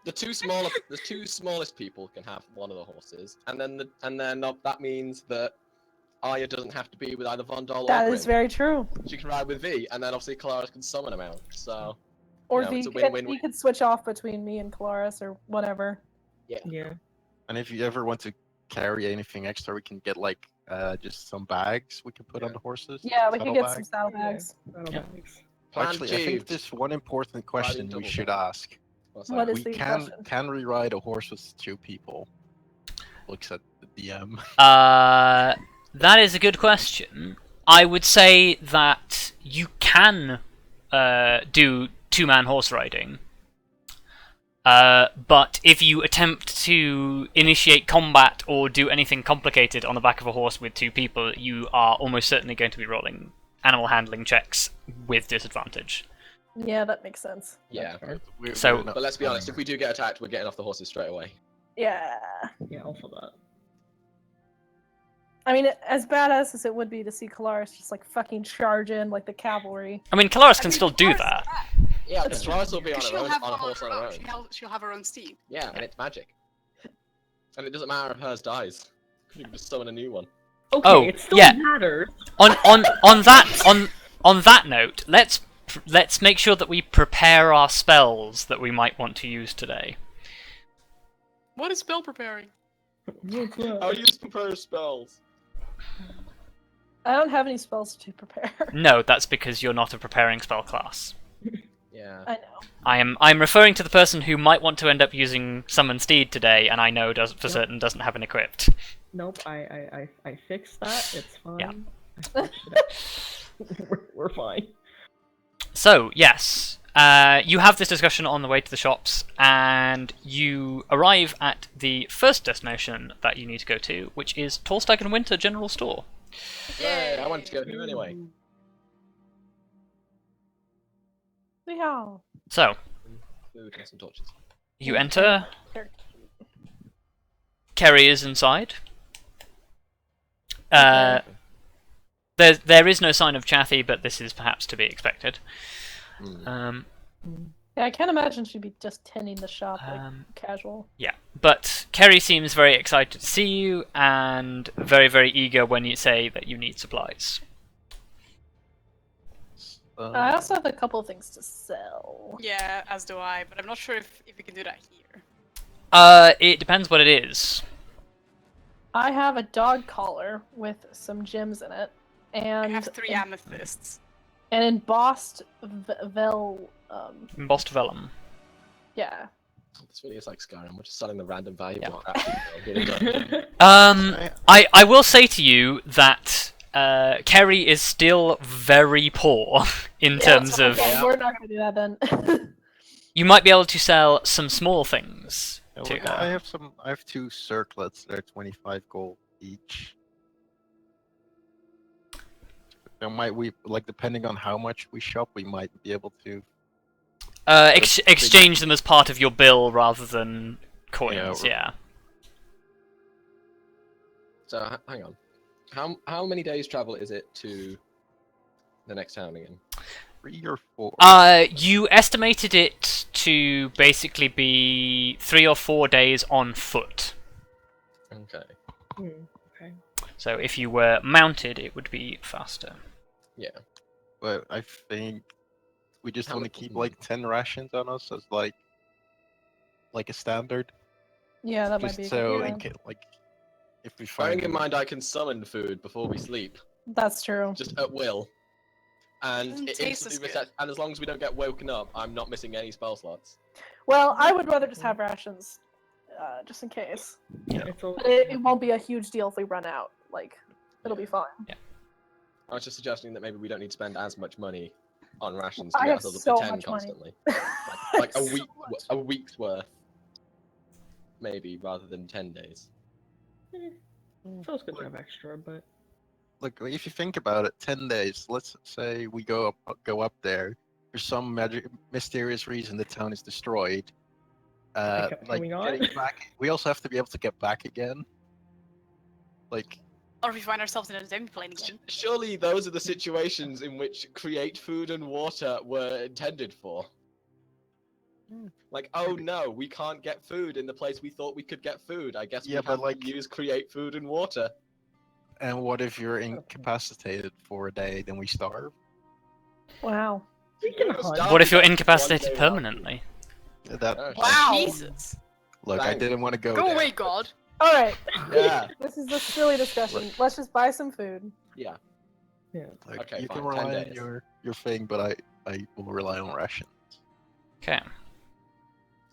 the two smallest people can have one of the horses, and then that means that Arya doesn't have to be with either Vondal or That Grim. is very true. She can ride with V, and then obviously Kelariis can summon him out. So Or know, V it's a could, win-win-win. he could switch off between me and Kelariis or whatever. Yeah. And if you ever want to carry anything extra, we can get like just some bags we can put on the horses. Yeah, we could get some saddlebags. saddlebags. Saddlebags. Plan Actually, I think achieved. there's one important question we double should back. ask. What's What that? is We the can question? we ride a horse with 2 people? Looks at the DM. That is a good question. I would say that you can do 2-man horse riding. But if you attempt to initiate combat or do anything complicated on the back of a horse with 2 people, you are almost certainly going to be rolling animal handling checks with disadvantage. Yeah, that makes sense. Yeah, So- but let's be honest. If we do get attacked, we're getting off the horses straight away. Yeah. Yeah, also that. I mean, as badass as it would be to see Kelariis just like fucking charge in like the cavalry. I mean, Kelariis I can mean, still do Kelariis that. Yeah, but Kelariis will be on, She'll her have own, on a one horse on her own. She'll have her own steed. Yeah, and it's magic. And it doesn't matter if hers dies. You can just summon a new one. Okay, Oh, it still yeah. matters. On that note, let's make sure that we prepare our spells that we might want to use today. What is spell preparing? What's that? How do you prepare spells? I don't have any spells to prepare. No, that's because you're not a preparing spell class. Yeah. I know. I'm referring to the person who might want to end up using Summon Steed today, and I know for certain doesn't have an equipped. Nope, I fixed that. It's fine. Yeah. I fixed it. we're fine. So, yes, you have this discussion on the way to the shops, and you arrive at the first destination that you need to go to, which is Tallstag and Winter General Store. Yay! I wanted to go here anyway. Yeah. So, Food and some torches. you enter. Kerry is inside. There is no sign of Chathy, but this is perhaps to be expected. Mm. Yeah, I can't imagine she'd be just tending the shop like casual. Yeah, but Kerry seems very excited to see you and very, very eager when you say that you need supplies. I also have a couple of things to sell. Yeah, as do I, but I'm not sure if we can do that here. It depends what it is. I have a dog collar with some gems in it, and I have 3 amethysts. an embossed vel. Embossed vellum. Yeah. This really is like Skyrim. We're just selling the random value. Yeah. Not actually getting done. I will say to you that Kerry is still very poor in terms of. Okay, we're not gonna do that then. You might be able to sell some small things to Well, her. I have 2 circlets. They're 25 gold each. So might we, like, depending on how much we shop, we might be able to. Exchange them as part of your bill rather than coins. Yeah. So hang on. How many days travel is it to the next town again? 3 or 4. You estimated it to basically be 3 or 4 days on foot. Okay. Okay. So if you were mounted, it would be faster. Yeah. But I think we just How want to many- keep like 10 rations on us as like a standard. Yeah, that might Just be. so Yeah. in case, like, if we find. Bearing in mind, I can summon food before we sleep, That's true. just at will. And Doesn't it taste instantly as resets. And as long as we don't get woken up, I'm not missing any spell slots. Well, I would rather just have rations, just in case. It's all... But it won't be a huge deal if we run out. Like, it'll be fine. I was just suggesting that maybe we don't need to spend as much money on rations to I get have ourselves so up to 10 much money. constantly. Like a week's worth, maybe, rather than 10 days. Feels good to have extra, but Look, if you think about it, 10 days. Let's say we go up there. For some mysterious reason, the town is destroyed. Can Like we not? getting back. We also have to be able to get back again. Like, Or if we find ourselves in a zombie plane again. Surely those are the situations in which create food and water were intended for. Like, oh no, we can't get food in the place we thought we could get food. I guess Yeah, we but, have like- to use create food and water. and what if you're incapacitated for a day? Then we starve. Wow. we can hunt. What if you're One incapacitated day permanently? That. Oh, Wow! shit. Jesus! Look, I Thanks. didn't want to go. Go there. away, God! All right. Yeah. This is a silly discussion. Let's just buy some food. Yeah. Like, Okay, you fine, can 10 rely on days. your thing, but I will rely on rations. Okay.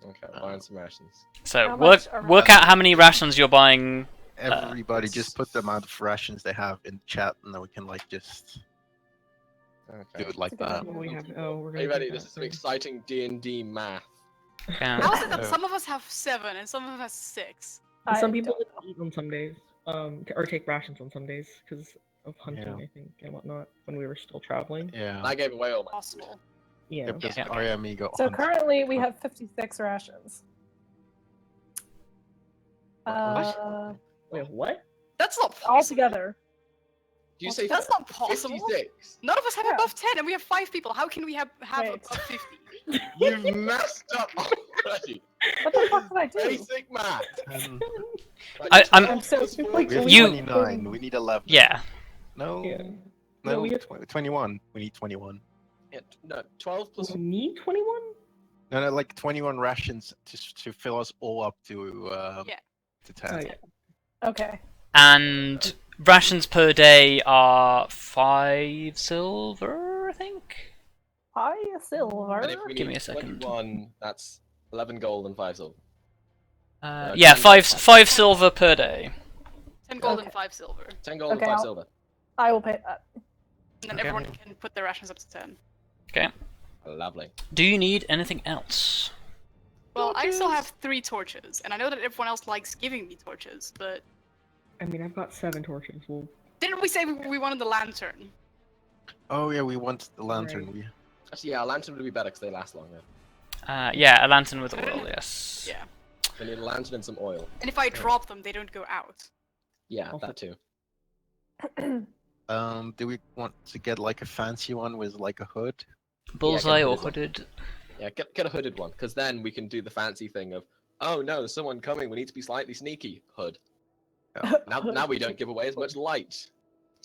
Okay, buying some rations. So How work much are work out how many rations you're buying. Everybody, just put the amount of rations they have in chat, and then we can like just Okay. do it like That's a that. good We have. Oh, we're Are gonna. you do ready? that This is some first. exciting D&D math. Okay. How is it that Oh. some of us have 7 and some of us have 6? Some I people don't know. eat on some days, or take rations on some days because of hunting, Yeah. I think, and whatnot when we were still traveling. Yeah. I gave away all my. Possible. Yeah. Yep, because Yeah. Arya and me go So hunt. currently we have 56 rations. What? Wait, what? That's not possible. All together. Do you say That's not possible. 56? None of us have Yeah. above 10 and we have 5 people. How can we have Wait. above 50? You've messed up already. What the fuck did I do? Basic math. And Right, I'm- 12 so plus quick. 4. we have You- 29. We need 11. Yeah. No. Yeah. No. No, we have- 21. We need 21. Yeah, no, 12 plus. We need 21? No, like 21 rations to fill us all up to Yeah. to 10. Oh, yeah. Okay. And rations per day are 5 silver, I think. Hi, silver. And if we Give need me a second. 21, that's 11 gold and 5 silver. Yeah, 10 five gold. 5 silver per day. 10 gold Okay. and 5 silver. 10 gold Okay, and 5 I'll- silver. I will pay that. And then Okay. everyone can put their rations up to 10. Okay. Lovely. Do you need anything else? Well, I still have 3 torches, and I know that everyone else likes giving me torches, but I mean, I've got 7 torches. Well, didn't we say we wanted the lantern? Oh yeah, we want the lantern. Right. We Actually, yeah, a lantern would be better because they last longer. Yeah, a lantern with oil, yes. Yeah. We need a lantern and some oil. And if I drop them, they don't go out. Yeah, Also- that too. do we want to get like a fancy one with like a hood? Bullseye get or rid of hooded? Yeah, get a hooded one, because then we can do the fancy thing of, oh no, there's someone coming, we need to be slightly sneaky. Hood. Now we don't give away as much light.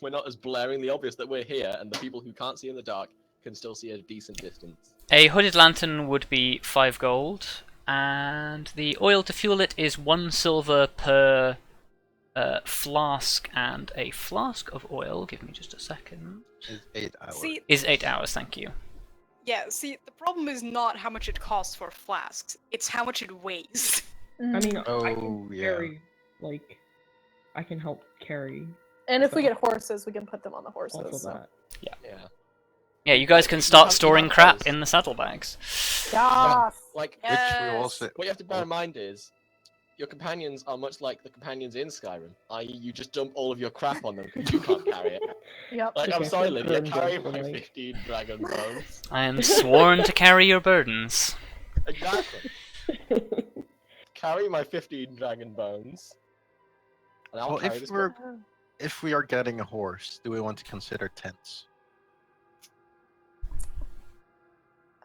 We're not as blaringly obvious that we're here, and the people who can't see in the dark can still see at a decent distance. A hooded lantern would be 5 gold, and the oil to fuel it is 1 silver per flask, and a flask of oil, give me just a second, Is 8 hours. See, is 8 hours, thank you. yeah, see, the problem is not how much it costs for flasks, it's how much it weighs. I mean, I Oh, can yeah. carry, like, I can help carry And if we get horses, we can put them on the horses. also so. that. Yeah. Yeah, you guys can You start have- you storing have crap those. in the saddlebags. Yes! Like, Which we Yes. also. what you have to bear in mind is, your companions are much like the companions in Skyrim, i.e. you just dump all of your crap on them because you can't carry it. Yep. Like, I'm Okay, sorry, so Lydia, burden carry goes for, my like- 15 dragon bones. I am sworn to carry your burdens. Exactly. Carry my 15 dragon bones. And I'll Well, carry if this we're book. if we are getting a horse, do we want to consider tents?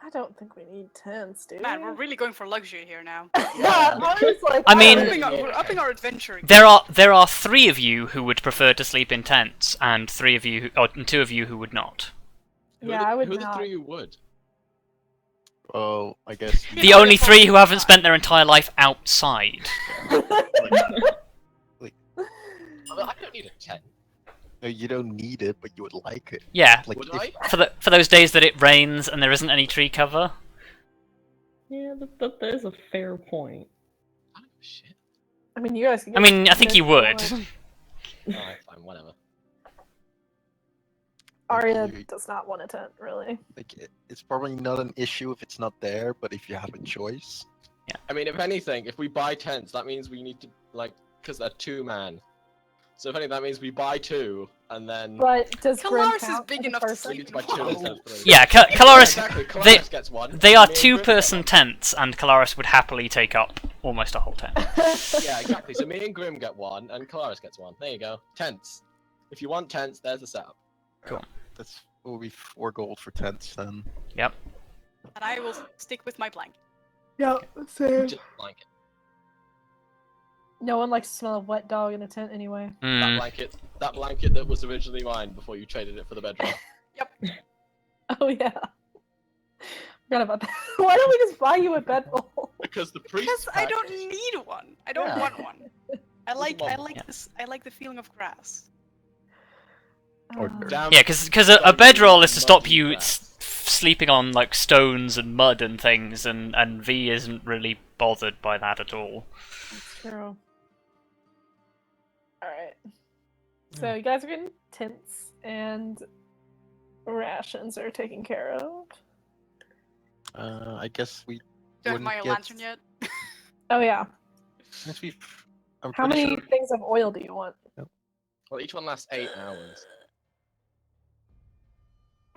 I don't think we need tents, dude. Man, we're really going for luxury here now. Yeah, I was like, I mean- We're upping our adventure. There are 3 of you who would prefer to sleep in tents, and 3 of you, and 2 of you who would not. Yeah, I would Who are the not. 3 who would? Well, I guess. Yeah, The but only they're 3 who probably haven't fine. spent their entire life outside. I mean, I don't need a tent. No, you don't need it, but you would like it. Yeah, Like Would if- I? for those days that it rains and there isn't any tree cover. Yeah, that is a fair point. I don't give a shit. I mean, you guys can I get mean, I think you would. Alright, fine, whatever. Arya you- does not want a tent, really. like it's probably not an issue if it's not there, but if you have a choice, I mean, if anything, if we buy tents, that means we need to, like, because they're 2-man. So if anything, that means we buy 2, and then But does Grim Kelariis is count big as a enough to person? we need to buy 2 instead of 3. Yeah, Yeah, Kelariis. exactly. they- Kelariis gets one. They are and me and Grim get 2-person one. tents, and Kelariis would happily take up almost a whole tent. Yeah, exactly. So me and Grim get one, and Kelariis gets one. There you go. Tents. If you want tents, there's the setup. that's will be 4 gold for tents then. And I will stick with my blanket. Yeah, same. Just blanket. No one likes to smell a wet dog in a tent anyway. Mm. That blanket that was originally mine before you traded it for the bedroom. Oh yeah. Forgot about that. Why don't we just buy you a bedroll? Because the priest. Because I pack- don't need one. I don't Yeah. want one. I like Yeah. this. I like the feeling of grass. Or Uh, dirt. Damn Yeah, because a bedroll is to stop muddy you grass. sleeping on like stones and mud and things, and V isn't really bothered by that at all. That's true. Alright. So you guys are getting tents and rations are taken care of. I guess we. Do I have wouldn't my get- lantern yet? Oh yeah. Guess we. I'm How pretty many sure- things of oil do you want? Well, each one lasts 8 hours.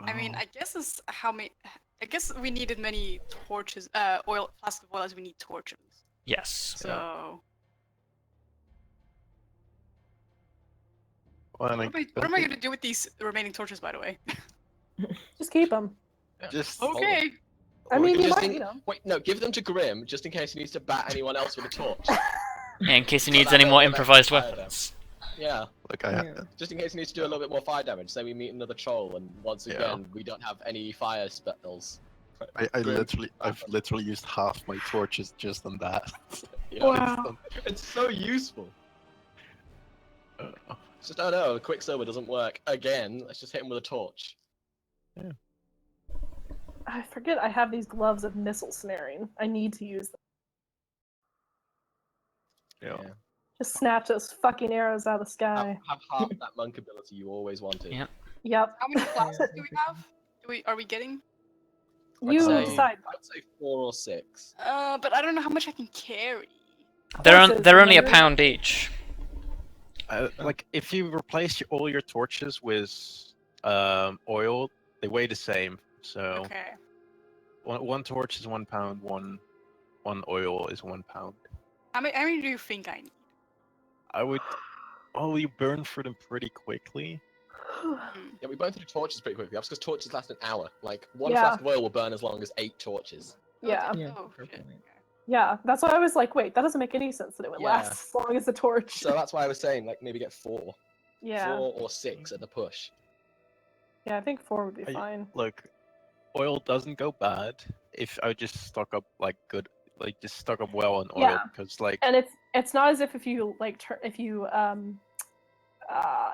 I mean, Oh, I guess it's how many. I guess we need as many torches, flasks of oil as we need torches. Yes. So, well, and I what am don't I think- going to do with these remaining torches, by the way? Just keep them. Just Hold Okay. I mean, you Just might in- need them. Wait, no, give them to Grim just in case he needs to bat anyone else with a torch. Yeah, in case he So needs that any way more we'll let improvised him fire them. weapons. Yeah, Look, Yeah. just in case he needs to do a little bit more fire damage. Say we meet another troll, and once Yeah. again we don't have any fire spells. I've Grim. literally used half my torches just on that. Yeah, Wow. it's so useful. Uh, It's just, oh no, the Quicksilver doesn't work again. Let's just hit him with a torch. I forget I have these gloves of missile snaring. I need to use them. yeah. Just snatch those fucking arrows out of the sky. Have half that monk ability you always wanted. Yep. Yep. How many classes do we have? Are we getting? You say- decide. I'd say 4 or 6. But I don't know how much I can carry. Horses, They're only a remember? pound each. Like if you replace all your torches with oil, they weigh the same. So Okay. one torch is 1 pound. One oil is 1 pound. How many do you think I need? I would. Oh, you burn through them pretty quickly. Yeah, we burn through torches pretty quickly. That's because torches last an hour. Like, one Yeah. flask of oil will burn as long as 8 torches. Yeah. Yeah, Oh, shit. perfectly. Okay. Yeah, that's why I was like, wait, that doesn't make any sense that it would Yeah. last as long as the torch. So that's why I was saying, like, maybe get 4. Yeah. 4 or 6 at the push. Yeah, I think 4 would be I- fine. Look, oil doesn't go bad if I just stock up just stock up well on oil Yeah. because like And it's not as if you like if you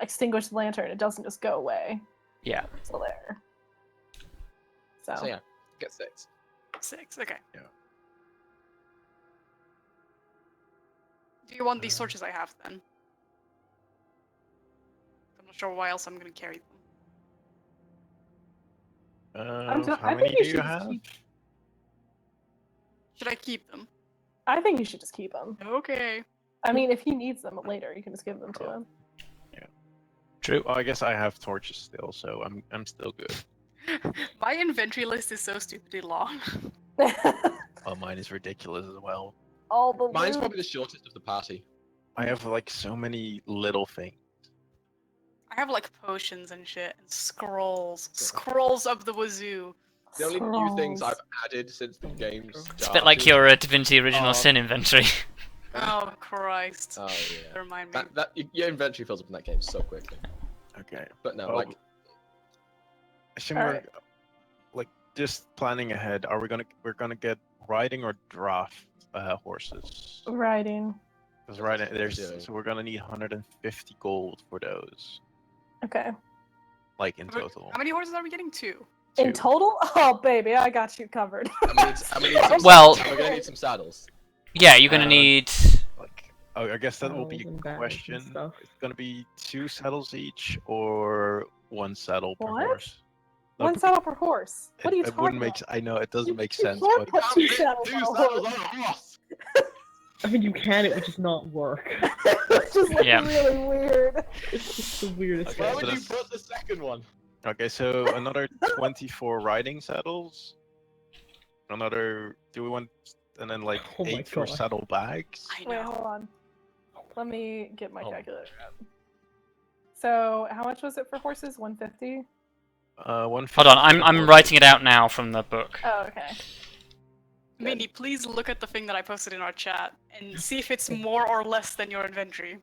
extinguish the lantern, it doesn't just go away. Yeah. It's still there. So, So yeah, get 6. 6. Okay. Yeah. Do you want these torches I have then? I'm not sure why else I'm gonna carry them. how I many think do you you should have? Should I keep them? I think you should just keep them. Okay. I mean, if he needs them later, you can just give them to him. True. Well, I guess I have torches still, so I'm still good. My inventory list is so stupidly long. Oh, mine is ridiculous as well. All the Mine's loot. probably the shortest of the party. I have like so many little things. I have like potions and shit and scrolls. Scrolls up the wazoo. The only new things Scrolls. I've added since the game started. It's a bit like your Divinity Original Oh. Sin inventory. Oh Christ. Oh yeah. Remind me. Your inventory fills up in that game so quickly. Okay. But no, Oh, like, Assume Alright. like just planning ahead. We're gonna get riding or draft horses? Riding. Because riding doing. so we're gonna need 150 gold for those, Okay. like in How many- total. How many horses are we getting? 2. In Two. total? Oh, baby, I got you covered. I'm gonna need some Well- saddles. We're gonna need some saddles. Yeah, you're gonna Uh, need. Like, oh, I guess that will be Saddles and a bags and question. stuff. It's gonna be 2 saddles each or 1 saddle per What? horse. No, One because saddle per horse. What are you it talking wouldn't make. about? I know it doesn't make You sense, can't but put 2 saddles on a horse. on a horse! I mean, you can, it would just not work. It's just like Yeah. really weird. It's just the weirdest Okay, Why thing. would so you that's- put the second one? okay. So another 24 riding saddles. Another. Do we want? And then like Oh my 8 for God. saddle bags. I Wait, know. hold on. Let me get my Oh my calculator up. So, how much was it for horses? 150? 150 Hold on, I'm for I'm horses. writing it out now from the book. Oh, okay. Minnie, please look at the thing that I posted in our chat and see if it's more or less than your inventory.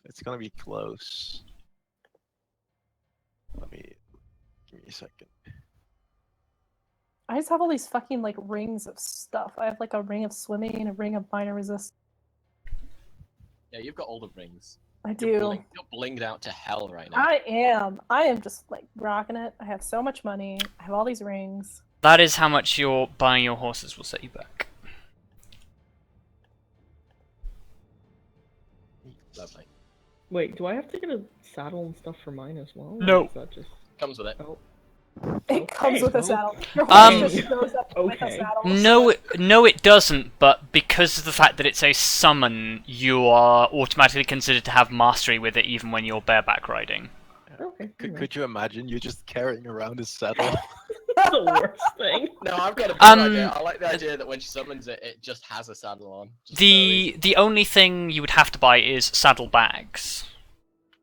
It's gonna be close. Give me a second. I just have all these fucking like rings of stuff. I have like a ring of swimming, a ring of minor resist. Yeah, you've got all the rings. I You're, do. you're blinged out to hell right now. I am. I am just like rocking it. I have so much money. I have all these rings. That is how much your buying your horses will set you back. Lovely. Wait, do I have to get a saddle and stuff for mine as well? or No. is that just... Comes with it. Oh. It comes with a well, saddle. Your Um, horse just shows up with a okay. saddle. No, it doesn't. But because of the fact that it's a summon, you are automatically considered to have mastery with it, even when you're bareback riding. Okay. Could you imagine you just carrying around a saddle? That's the worst thing. No, I've got a better idea. I like the idea that when she summons it, it just has a saddle on. Just for no reason. The only thing you would have to buy is saddle bags,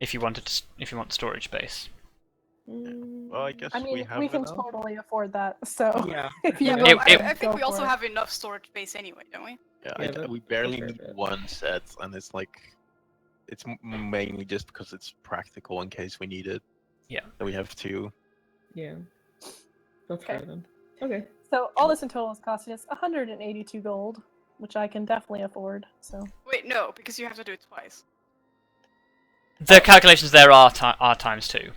if you want storage space. Well, I guess I mean, we have we can enough. totally afford that. So Yeah. if you Yeah, want It- to, I think go we also for it. have enough storage space anyway, don't we? Yeah, Yeah, that- we barely that's need fair bit. 1 set, and it's like, it's mainly just because it's practical in case we need it. Yeah. That we have 2. Yeah. That's Okay. fair then. Okay. So all this in total is costing us 182 gold, which I can definitely afford. So Wait, no, because you have to do it twice. The calculations there are times 2.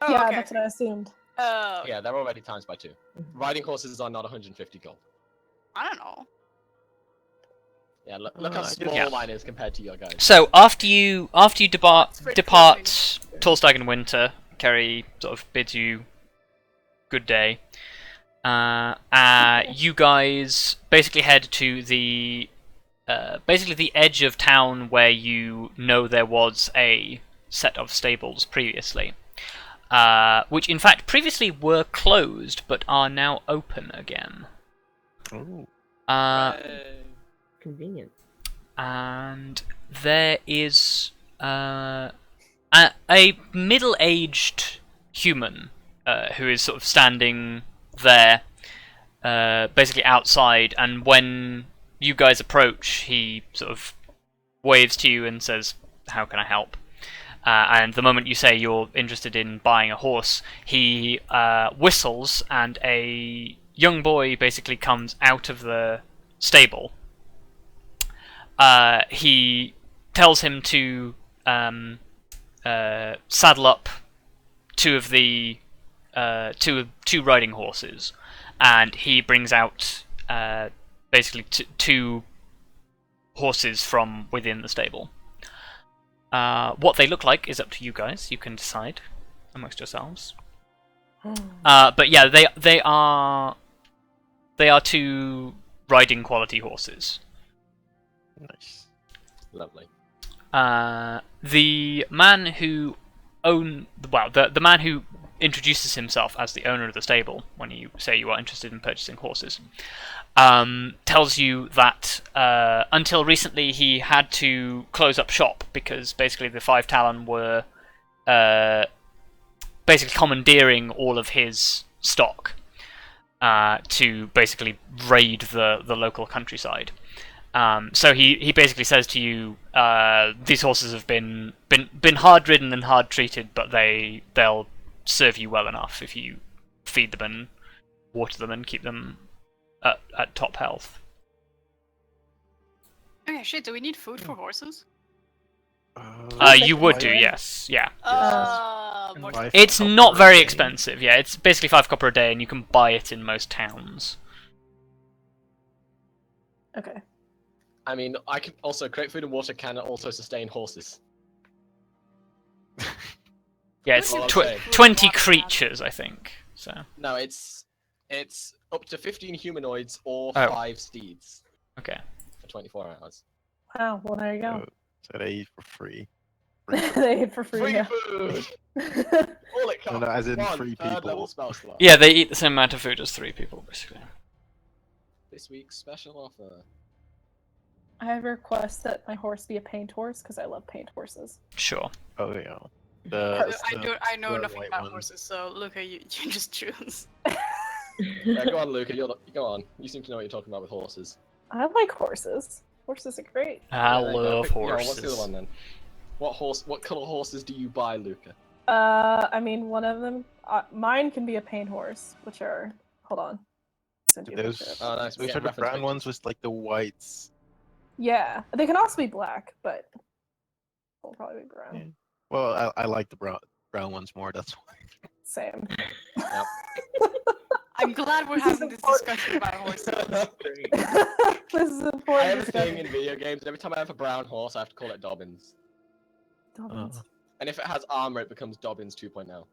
Oh, yeah, okay. that's what I assumed. Oh, Yeah, they're already times by 2. Riding horses are not 150 gold. I don't know. Yeah, look how I small Yeah. mine is compared to your guys. So after you depart It's very Tallithsyr and Winter, Kerry sort of bids you good day. You guys basically head to the edge of town where you know there was a set of stables previously, which in fact previously were closed but are now open again. Ooh. Convenient. And there is a middle-aged human who is sort of standing there, basically outside, and when you guys approach, he sort of waves to you and says, "How can I help?" And the moment you say you're interested in buying a horse, he whistles, and a young boy basically comes out of the stable. He tells him to saddle up two riding horses, and he brings out basically two horses from within the stable. What they look like is up to you guys. You can decide amongst yourselves. But yeah, they are two riding quality horses. Nice. Lovely. The man who the man who introduces himself as the owner of the stable when you say you are interested in purchasing horses, tells you that until recently he had to close up shop because basically the Five Talon were basically commandeering all of his stock to basically raid the local countryside. So he basically says to you, these horses have been hard ridden and hard treated, but they'll serve you well enough if you feed them and water them and keep them at top health. Okay, shit, do we need food for horses? You would do, yes, yeah. More Buy It's copper not a very day. expensive, yeah. It's basically 5 copper a day, and you can buy it in most towns. Okay. I mean, I can also create food and water can also sustain horses. Yeah, it's Well, I'll tw- say. 20 creatures, I think. So No, it's up to 15 humanoids or Oh. 5 steeds okay. for 24 hours. Wow. Well, there you go. So they eat for free. They eat for free. Free Yeah. food! All it costs. No, as in One free third people. level spell slot. Yeah, they eat the same amount of food as 3 people, basically. This week's special offer. I have a request that my horse be a paint horse because I love paint horses. Sure. Oh yeah. I know the nothing white about one. horses, so Luka, you just choose. Yeah, go on, Luka. Go on. You seem to know what you're talking about with horses. I like horses. Horses are great. I Yeah, there you go. love Pick- horses. what's the other one then? What colour horses do you buy, Luka? I mean, one of them. Mine can be a paint horse, which are. Hold on. Send you a Those, picture. Oh, nice. We those get are the reference brown pictures. ones with like the whites. Yeah, they can also be black, but they'll probably be brown. Yeah. Well, I like the brown ones more. That's why. Same. Yep. I'm glad we're This is having this important. discussion about horses. This is I important. have a thing in video games. Every time I have a brown horse, I have to call it Dobbins. Dobbins. And if it has armor, it becomes Dobbins 2.0.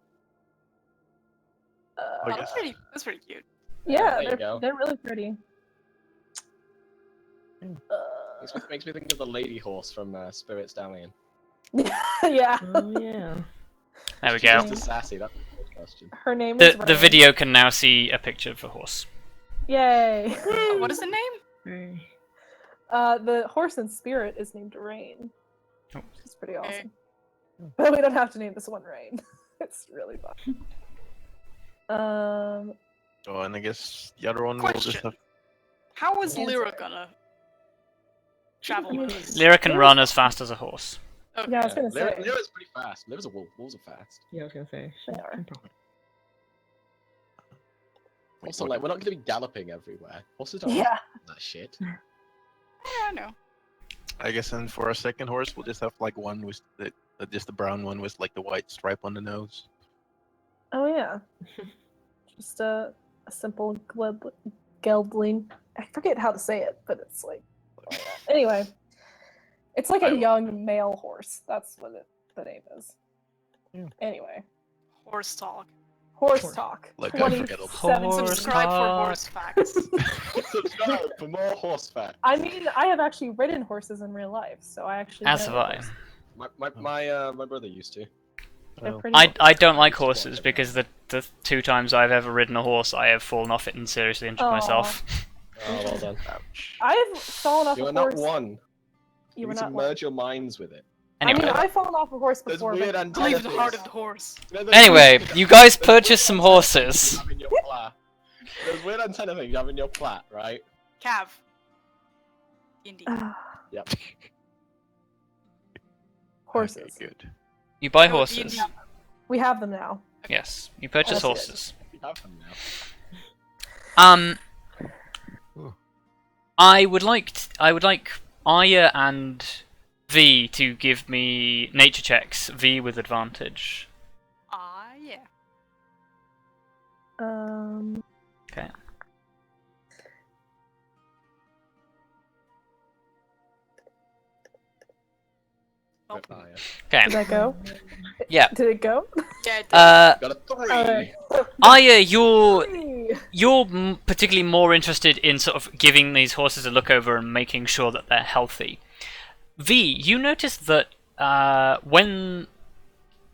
Oh, yeah. That's pretty cute. Yeah, there you go. they're really pretty. Makes me think of the lady horse from Spirit Stallion. Yeah. Oh yeah. There we She's go. just as sassy. That's a good question. Her name is The Rain. video can now see a picture of a horse. Yay. What is the name? Right. The horse in Spirit is named Rain. Oh. Which is pretty Okay. awesome. But we don't have to name this one Rain. It's really fun. Oh, and I guess the other one will just Question. have. How is Answer. Lyra gonna travel with us? Lyra can run as fast as a horse. Okay. Yeah, I was gonna say. Lyra's pretty fast. Lyra's a wolf. Wolves are fast. Yeah, I was gonna say. They are. Also, like, we're not going to be galloping everywhere. Horses don't Yeah. that shit. Yeah, I know. I guess, and for our second horse, we'll just have like one with just the brown one with like the white stripe on the nose. Oh yeah. Just a simple geldling. I forget how to say it, but it's like Anyway, it's like I a will. young male horse. That's what the name is. Yeah. Anyway, Horse talk. horse talk. Look, I 27. Horse Subscribe for talk. horse facts. Subscribe for more horse facts. I mean, I have actually ridden horses in real life, so I actually. As know have I. horses. My brother used to. They're Oh. pretty. I don't like used to watch horses it. because the 2 times I've ever ridden a horse, I have fallen off it and seriously injured Aw. myself. Oh, well done. Ouch. I've fallen off You a are not horse. one. You You were need to not one. merge your minds with it. Anyway, I mean, I've fallen off a horse There's before. weird But antenna Believe the heart things. of the horse. anyway, you guys purchased some horses. You have in your plat. There's weird antenna things you have in your plat, right? Cav. D&D. Yep. horses. Okay, good. You buy No, horses. D&D. We have them now. Yes, you purchase That's it. horses. We have them now. Ooh. I would like Arya and V to give me nature checks. V with advantage. Yeah. Okay. Oh. Rip Arya. Okay. Did that go? Yeah. Did it go? Yeah, it Got a 3. Alright. Arya, you're Hey. particularly more interested in sort of giving these horses a look over and making sure that they're healthy. V, you notice that when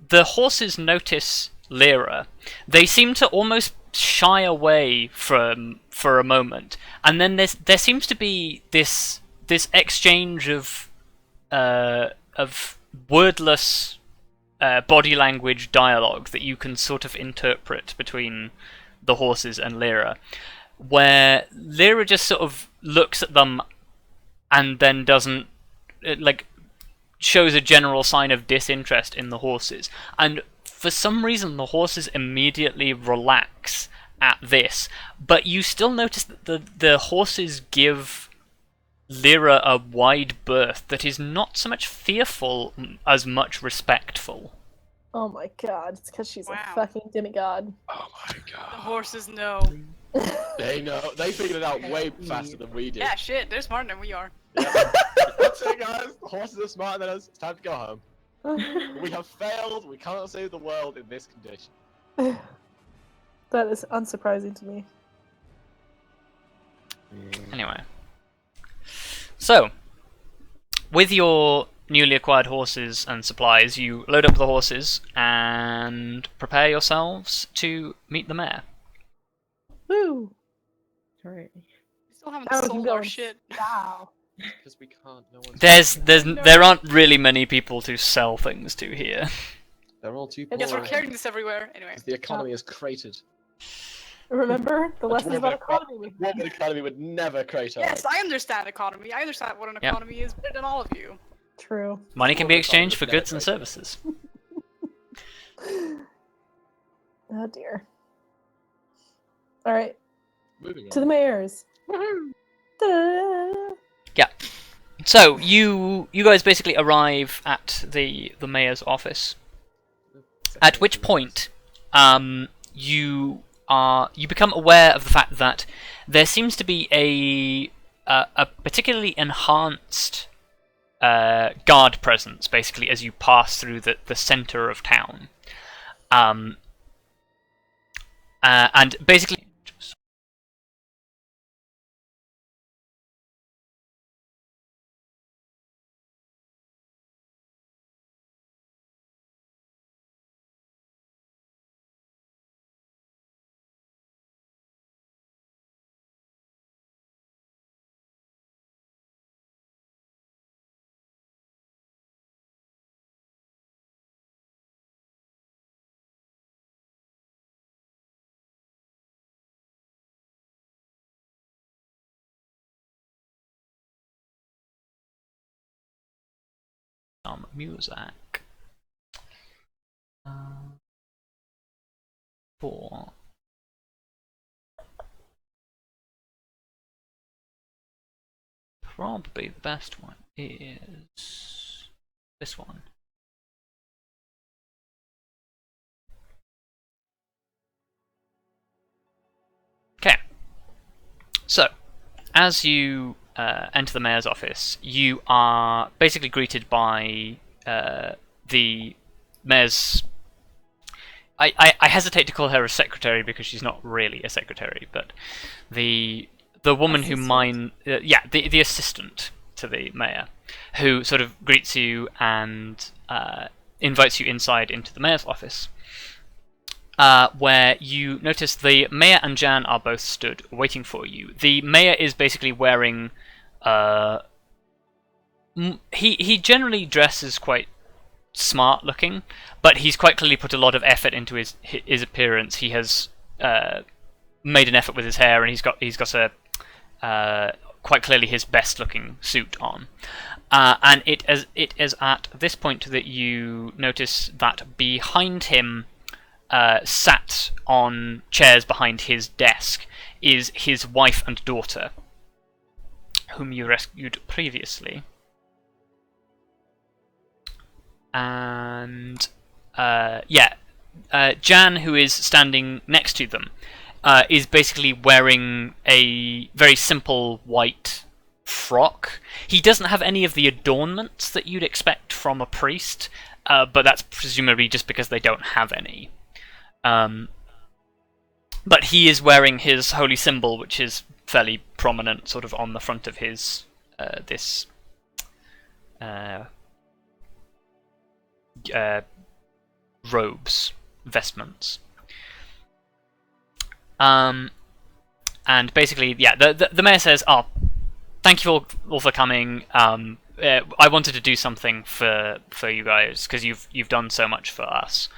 the horses notice Lyra, they seem to almost shy away from for a moment, and then there seems to be this exchange of wordless body language dialogue that you can sort of interpret between the horses and Lyra, where Lyra just sort of looks at them and then doesn't shows a general sign of disinterest in the horses, and for some reason the horses immediately relax at this, but you still notice that the horses give Lyra a wide berth that is not so much fearful as much respectful. Oh my god, it's because she's Wow. a fucking demigod. Oh my The god. horses know. They know. They figured it out way faster than we did. Yeah, shit, they're smarter than we are. Yeah. That's it, guys. The horses are smarter than us. It's time to go home. We have failed. We cannot save the world in this condition. That is unsurprising to me. Anyway. So, with your newly acquired horses and supplies, you load up the horses and prepare yourselves to meet the mayor. Woo! Alright. We still haven't Now we can sold go our and shit. Wow. Because we can't. No one's. There aren't really many people to sell things to here. They're all too I Yes, we're poor. carrying this everywhere. Anyway. The economy is crated. Remember the A lessons about dwarven economy? Woman economy would never crate us. Yes, I understand economy. I understand what an Yeah. economy is better than all of you. True. Money can be exchanged for goods and services. Oh dear. All right, Moving on. to the mayors. Ta-da! Yeah. So you guys basically arrive at the mayor's office. At which point, you become aware of the fact that there seems to be a particularly enhanced guard presence, basically, as you pass through the center of town, and basically. Music for probably the best one is this one. Okay, so as you enter the mayor's office, you are basically greeted by the mayor's. I hesitate to call her a secretary because she's not really a secretary, but the woman who the assistant to the mayor, who sort of greets you and invites you inside into the mayor's office, where you notice the mayor and Jan are both stood waiting for you. The mayor is basically wearing he generally dresses quite smart looking, but he's quite clearly put a lot of effort into his appearance. He has made an effort with his hair, and he's got a quite clearly his best looking suit on. And it is at this point that you notice that behind him, sat on chairs behind his desk, is his wife and daughter, whom you rescued previously. And Jan, who is standing next to them, is basically wearing a very simple white frock. He doesn't have any of the adornments that you'd expect from a priest, but that's presumably just because they don't have any. But he is wearing his holy symbol, which is fairly prominent, sort of on the front of his robes, vestments. And basically, the mayor says, "Oh, thank you all for coming. I wanted to do something for you guys because you've done so much for us.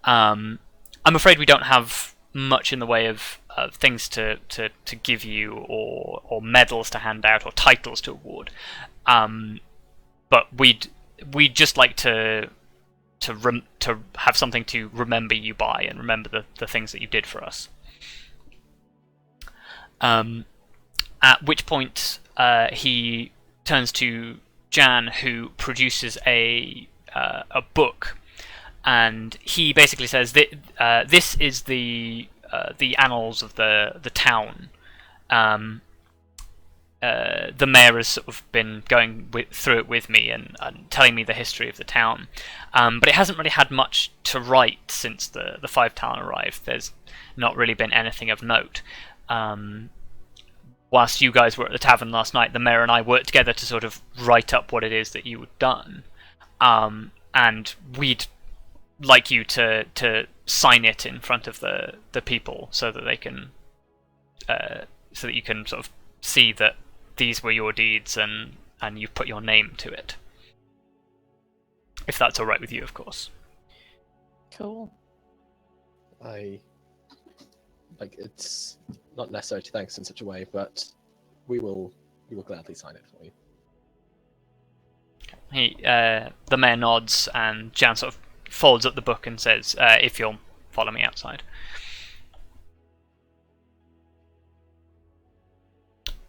I'm afraid we don't have much in the way of things to give you, or medals to hand out, or titles to award. But we'd just like to have something to remember you by, and remember the things that you did for us." At which point he turns to Jan, who produces a book, and he basically says that this is the annals of the town. The mayor has sort of been going through it with me and telling me the history of the town, but it hasn't really had much to write since the Five Town arrived. There's not really been anything of note. Whilst you guys were at the tavern last night, the mayor and I worked together to sort of write up what it is that you had done, and we'd like you to sign it in front of the people so that they can so that you can sort of see that these were your deeds and you put your name to it. If that's all right with you, of course. Cool. It's not necessary to thank us in such a way, but we will gladly sign it for you. The mayor nods, and Jan sort of folds up the book and says, "If you'll follow me outside."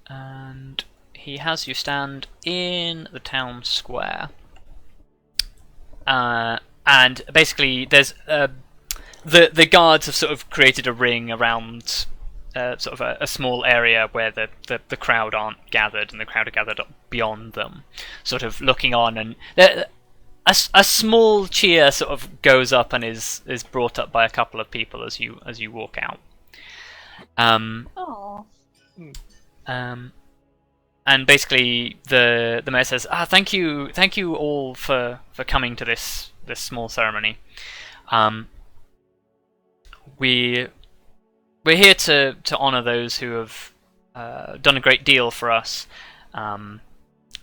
And he has you stand in the town square. And basically, there's the guards have sort of created a ring around sort of a small area where the crowd aren't gathered, and the crowd are gathered beyond them, sort of looking on, and a small cheer sort of goes up and is brought up by a couple of people as you walk out. Oh. And basically the mayor says, thank you all for coming to this small ceremony. We're here to honour those who have done a great deal for us.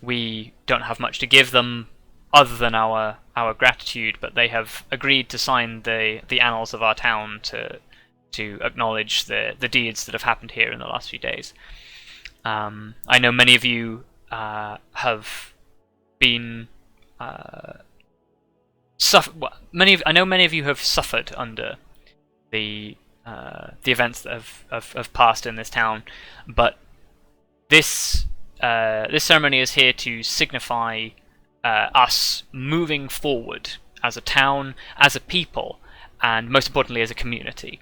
We don't have much to give them other than our gratitude, but they have agreed to sign the annals of our town to acknowledge the deeds that have happened here in the last few days. I know many of you have been many of you have suffered under the events that have passed in this town, but this ceremony is here to signify us moving forward as a town, as a people, and most importantly as a community.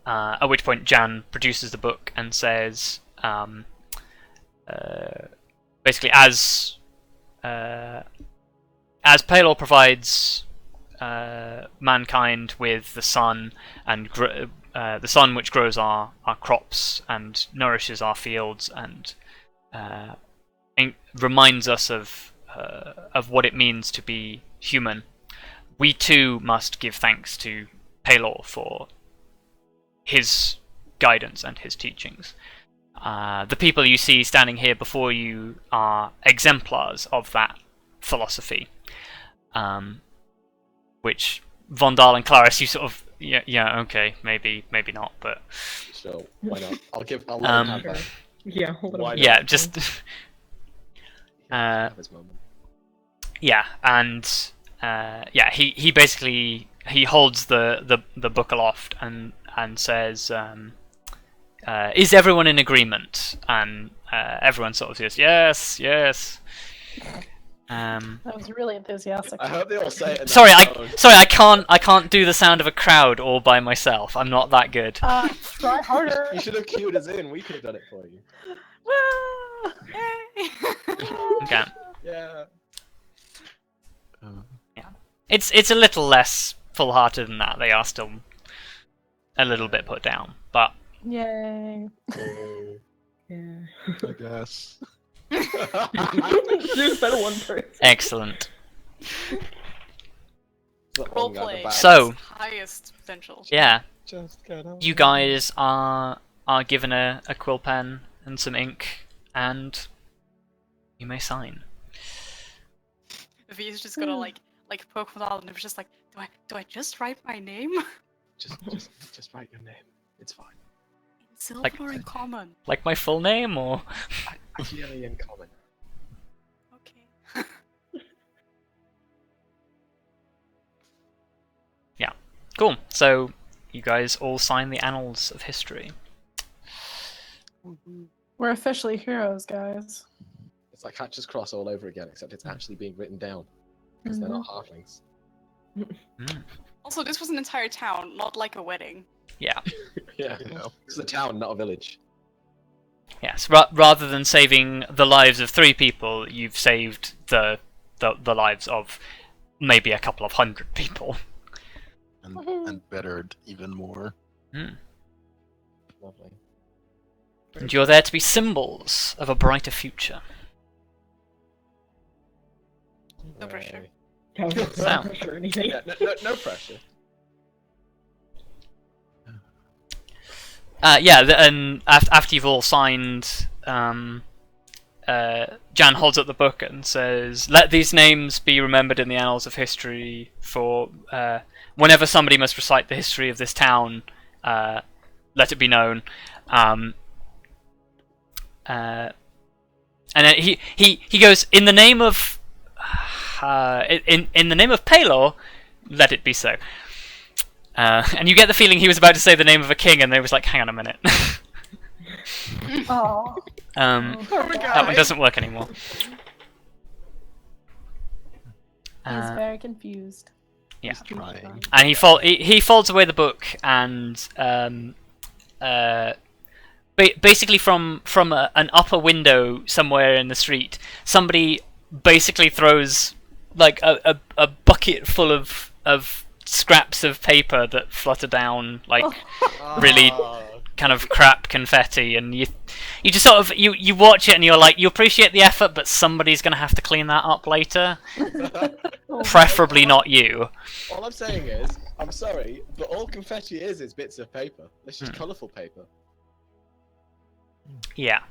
At which point Jan produces the book and says, basically as Palor provides mankind with the sun and the sun which grows our crops and nourishes our fields and reminds us of what it means to be human, we too must give thanks to Palor for his guidance and his teachings. The people you see standing here before you are exemplars of that philosophy, which Vondal and Kelariis, you sort of okay, maybe not, but So why not? I'll let him have that. Yeah, hold Why on. not? yeah, just Have his moment. yeah, and he basically holds the book aloft and says, "Is everyone in agreement?" And everyone sort of says, "Yes, yes." That was really enthusiastic. I hope they all say it. In Sorry, that tone. I can't do the sound of a crowd all by myself. I'm not that good. Try harder. You should have queued us in. We could have done it for you. Woo! Yay! Okay. Yeah. It's a little less full-hearted than that. They are still a little bit put down, but Yay. Yeah. I guess. There's better one person. excellent. Roleplay. So- Highest potential. Yeah, Just get on. you guys are given a quill pen and some ink, and you may sign. V's just gonna like poke Vondal, and it was just like, do I just write my name? Just write your name. It's fine. In silver Like- or in common? Like my full name, or Ideally in common. Okay. cool. So you guys all sign the annals of history. We're officially heroes, guys. It's like Hatcher's Cross all over again, except it's actually being written down. Because they're not halflings. Mm. Also, this was an entire town, not like a wedding. Yeah. Yeah. It's a town, not a village. Yes. Rather than saving the lives of 3 people, you've saved the lives of maybe a couple of hundred people. And bettered even more. Mm. Lovely. And you're there to be symbols of a brighter future. No pressure. Hooray. Yeah, So- not pressure or anything. Yeah, no pressure. And after you've all signed, Jan holds up the book and says, "Let these names be remembered in the annals of history for whenever somebody must recite the history of this town, let it be known." And then he goes, "In the name of in the name of Palor, let it be so." And you get the feeling he was about to say the name of a king, and they was like, "Hang on a minute." Oh. That one doesn't work anymore. He's very confused. Yeah. He's trying. And he folds away the book, and basically from an upper window somewhere in the street, somebody basically throws like a bucket full of scraps of paper that flutter down like really kind of crap confetti, and you just sort of you watch it and you're like, you appreciate the effort, but somebody's gonna have to clean that up later, preferably not you. All I'm saying is, I'm sorry, but all confetti is bits of paper. It's just colourful paper. Yeah.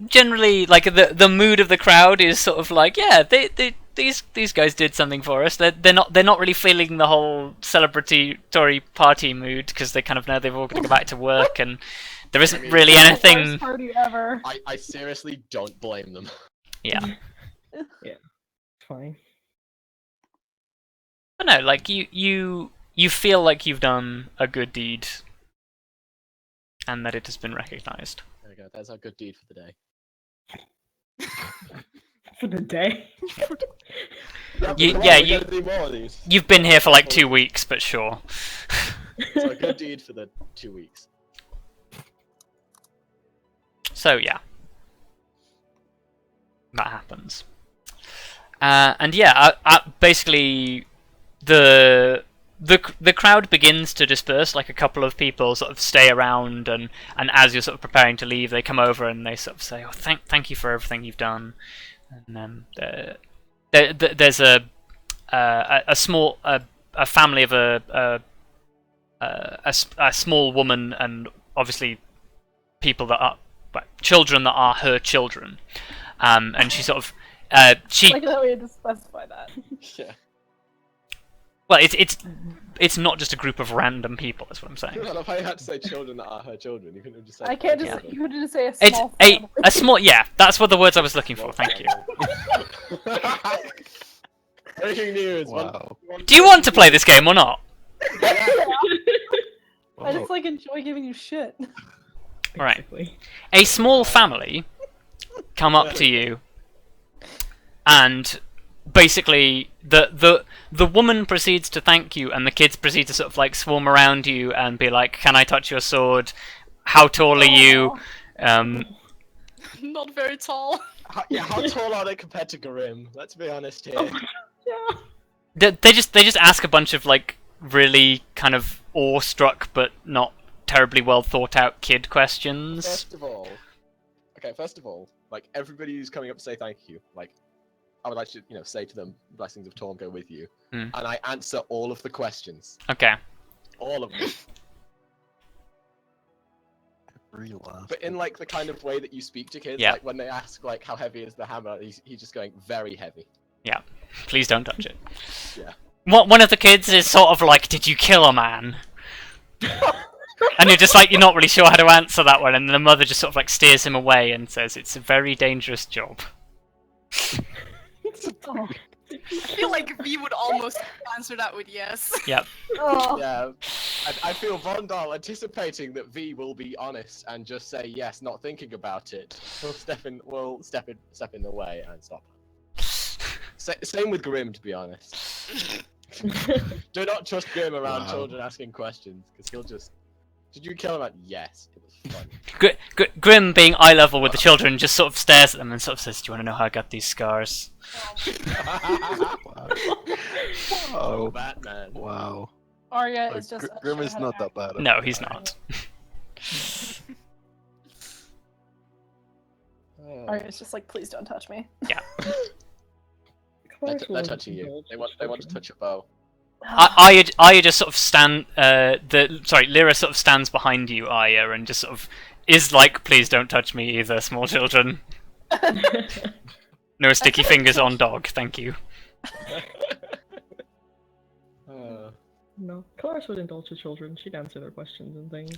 Generally, like the mood of the crowd is sort of like, yeah, these guys did something for us. They're not really feeling the whole celebratory party mood, because they kind of know they've all got to go back to work, and there isn't really Worst anything. party ever. I seriously don't blame them. Yeah. Fine. But no, like you feel like you've done a good deed, and that it has been recognised. There we go. That's our good deed for the day. For the day. Yeah, You- come yeah, on, we you- gotta do more of these. You've been here for like 2 weeks, but sure. It's our good deed for the 2 weeks. So yeah, that happens. And yeah, basically the crowd begins to disperse. Like a couple of people sort of stay around, and as you're sort of preparing to leave, they come over and they sort of say, "Oh, thank you for everything you've done." And there's a small a family of a small woman, and obviously people that are children that are her children, and she sort of she Like that we had to specify that. Yeah. well it's not just a group of random people. That's what I'm saying. I love how you had to say children that are her children. You couldn't have just said. I can't her just. children. You would just say a It's small family. a small, yeah. That's what the words I was looking for. Thank you. Breaking news. Wow. Do you want to play this game or not? I just like enjoy giving you shit. Right. Basically. A small family come up to you, and basically the woman proceeds to thank you, and the kids proceed to sort of like swarm around you and be like, "Can I touch your sword? How tall are you?" Not very tall. How tall are they compared to Grim? Let's be honest here. Yeah. They just ask a bunch of like really kind of awestruck but not terribly well thought out kid questions. First of all, like everybody who's coming up to say thank you, like I would like to, say to them, blessings of Torm go with you, and I answer all of the questions, Okay. all of them. But in like the kind of way that you speak to kids, Yeah. like when they ask like how heavy is the hammer, he's just going very heavy. Please don't touch it. Yeah. One of the kids is sort of like, "Did you kill a man?" And you're just like, you're not really sure how to answer that one, and the mother just sort of like steers him away and says, "It's a very dangerous job." Oh. I feel like V would almost answer that with yes. Yep. Oh. Yeah, I feel Vondal anticipating that V will be honest and just say yes, not thinking about it. We'll step in the way and stop. Same with Grim, to be honest. Do not trust Grim around children asking questions, because he'll just. Did you kill him? Yes, it was fun. Grim, being eye level with the children, just sort of stares at them and sort of says, "Do you want to know how I got these scars?" Oh, Batman. Wow. Arya is just. Grim is not that bad. No, he's not. Arya is just like, please don't touch me. They're touching you. They want to touch your bow. Arya just sort of Lyra sort of stands behind you, Arya, and just sort of is like, "Please don't touch me either, small children. No sticky fingers on dog, thank you." No, Kelariis would indulge the children. She'd answer their questions and things.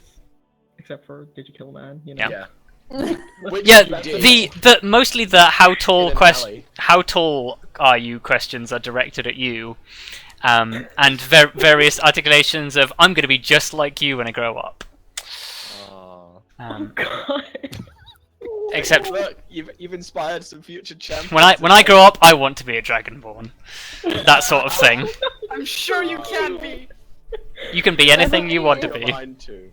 Except for, "Did you kill a man?" Yeah. Which Yeah, you did. mostly the how tall In an question, alley. how tall are you questions are directed at you, and various articulations of "I'm going to be just like you when I grow up." Aw. God. Except Look, you've inspired some future champions. when I grow up, I want to be a dragonborn. That sort of thing. I'm sure you can be. You can be anything you want to be. Mine too.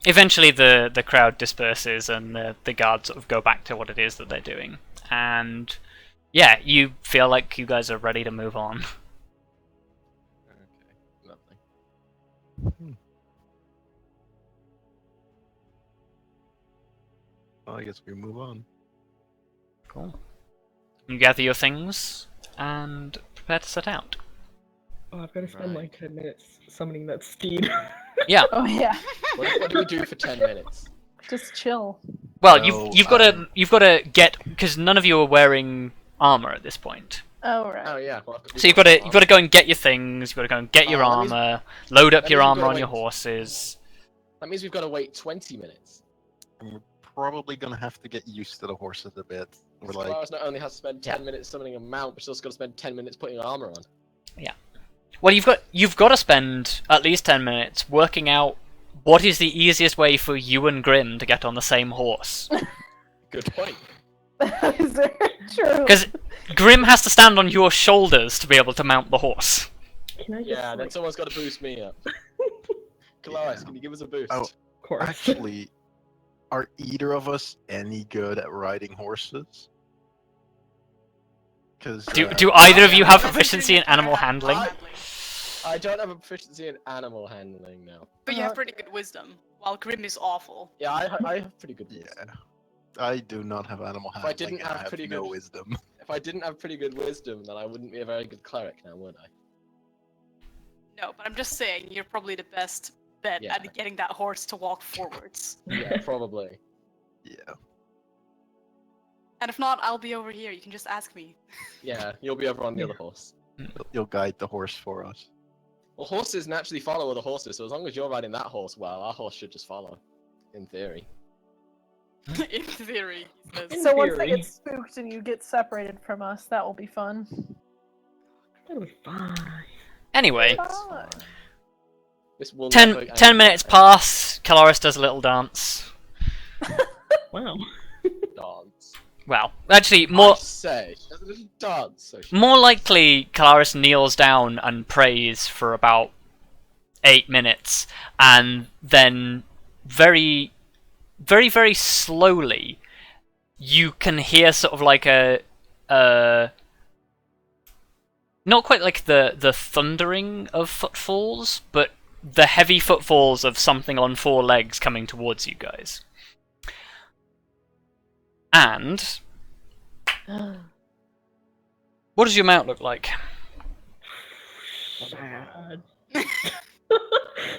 Eventually, the crowd disperses and the guards sort of go back to what it is that they're doing, and yeah, you feel like you guys are ready to move on. Okay, lovely. Well, I guess we move on. Cool. You gather your things and prepare to set out. Oh, I've got to spend Right. like 10 minutes summoning that steed. Yeah. Oh yeah. What do we do for 10 minutes? Just chill. Well, So, you've got to get, because none of you are wearing armor at this point. Oh right. Oh yeah. So you've got to go and get your things. You've got to go and get your Oh, that means- armor, load up that your means we've armor gotta on your wait. horses. That means we've got to wait 20 minutes. And we're probably gonna have to get used to the horses a bit. We're like, Kelariis not only has to spend 10 minutes summoning a mount, but she's also got to spend 10 minutes putting armor on. Well, you've got to spend at least 10 minutes working out what is the easiest way for you and Grim to get on the same horse. Good point. Is that true? Because Grim has to stand on your shoulders to be able to mount the horse. Can I just Yeah, then like, someone's got to boost me up. Kelariis, can you give us a boost? Oh, Of course. Actually, are either of us any good at riding horses? Because Do either of you have proficiency in animal handling? I don't have a proficiency in animal handling now. But you have pretty good wisdom, while Grim is awful. Yeah, I have pretty good yeah, wisdom. I do not have animal If I handling. didn't and have I have pretty no good- wisdom. If I didn't have pretty good wisdom, then I wouldn't be a very good cleric now, would I? No, but I'm just saying, you're probably the best bet Yeah. at getting that horse to walk forwards. Yeah, probably. Yeah. And if not, I'll be over here. You can just ask me. Yeah, you'll be over on the other horse. You'll guide the horse for us. Well, horses naturally follow other horses, so as long as you're riding that horse well, our horse should just follow. In theory. In theory, he says. In So once they theory. get spooked and you get separated from us, that will be fun. That'll be fine. Anyway, Fun. This will 10 never end. minutes pass. Kelariis does a little dance. Wow. Dance. Well, actually, I more say, she does a little dance. So she... more likely, Kelariis kneels down and prays for about 8 minutes, and then very slowly, you can hear sort of like a not quite like the thundering of footfalls, but the heavy footfalls of something on 4 legs coming towards you guys. And what does your mount look like? Sad.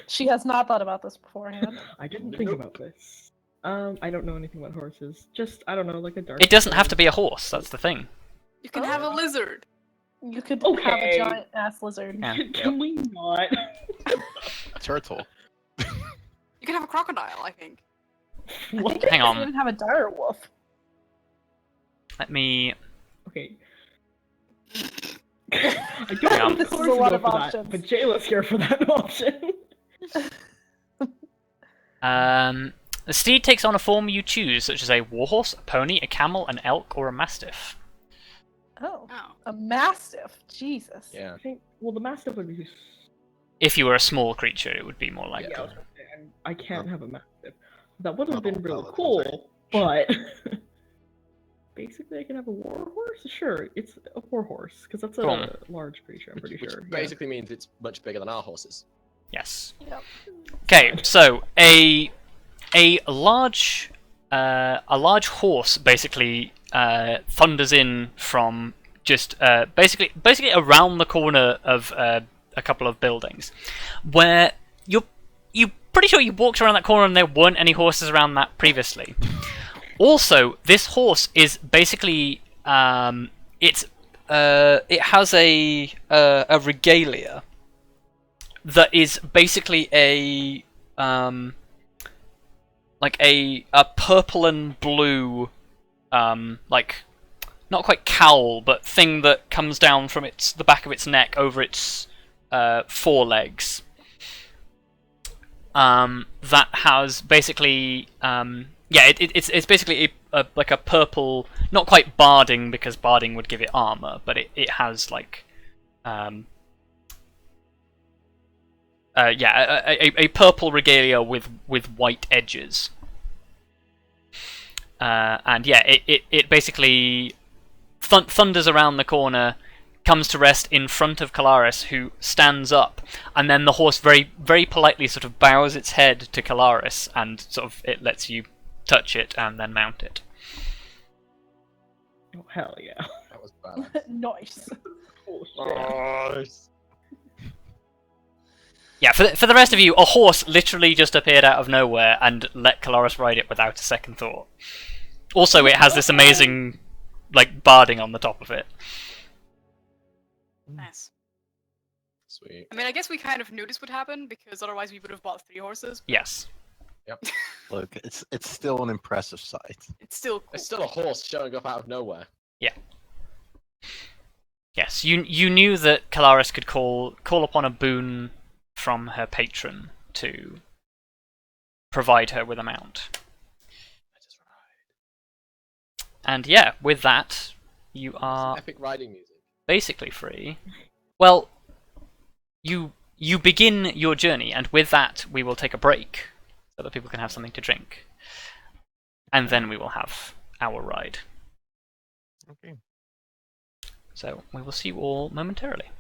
She has not thought about this beforehand. I didn't think about this. I don't know anything about horses. Just, I don't know, like a dark. It doesn't have to be a horse, that's the thing. You can have a lizard. You could have Okay. a giant ass lizard. Yeah. Can we not? A turtle. You can have a crocodile, I think. I What? think you Hang could on. even have a dire wolf. Let me... Okay. I Hang don't on. know This is if a to lot go of for that, options. but Jayla's here for that option. The steed takes on a form you choose, such as a warhorse, a pony, a camel, an elk, or a mastiff. Oh, Oh. a mastiff. Jesus. Yeah. I think, well, the mastiff would be. If you were a small creature, it would be more like Yeah, I was that. gonna say, and I can't have a mastiff. That would have Not been all really paladins cool, but basically, I can have a warhorse. Sure, it's a warhorse because that's a Cool. large creature. I'm pretty Which sure. Yeah. basically means it's much bigger than our horses. Yes. Yep. Okay, so a large horse basically thunders in from just basically around the corner of a couple of buildings, where you're pretty sure you walked around that corner and there weren't any horses around that previously. Also, this horse is basically it has a regalia that is basically a like a purple and blue like not quite cowl, but thing that comes down from the back of its neck over its forelegs. That has basically it's basically like a purple, not quite barding because barding would give it armor, but it has like a purple regalia with white edges. And yeah, it basically thunders around the corner, comes to rest in front of Kelariis, who stands up, and then the horse very, very politely sort of bows its head to Kelariis, and sort of it lets you touch it and then mount it. Oh, hell yeah! That was bad. Nice. Oh, shit. Nice. Yeah, for the rest of you, a horse literally just appeared out of nowhere and let Kelariis ride it without a second thought. Also, it has this amazing, like, barding on the top of it. Nice. Sweet. I mean, I guess we kind of knew this would happen because otherwise we would have bought 3 horses. Yes. Look, it's still an impressive sight. It's still cool. It's still a horse showing up out of nowhere. Yes, you knew that Kelariis could call upon a boon from her patron to provide her with a mount. I just ride. And yeah, with that, you are Epic riding music. basically free. Well, you you begin your journey, and with that, we will take a break so that people can have something to drink. And then we will have our ride. Okay. So we will see you all momentarily.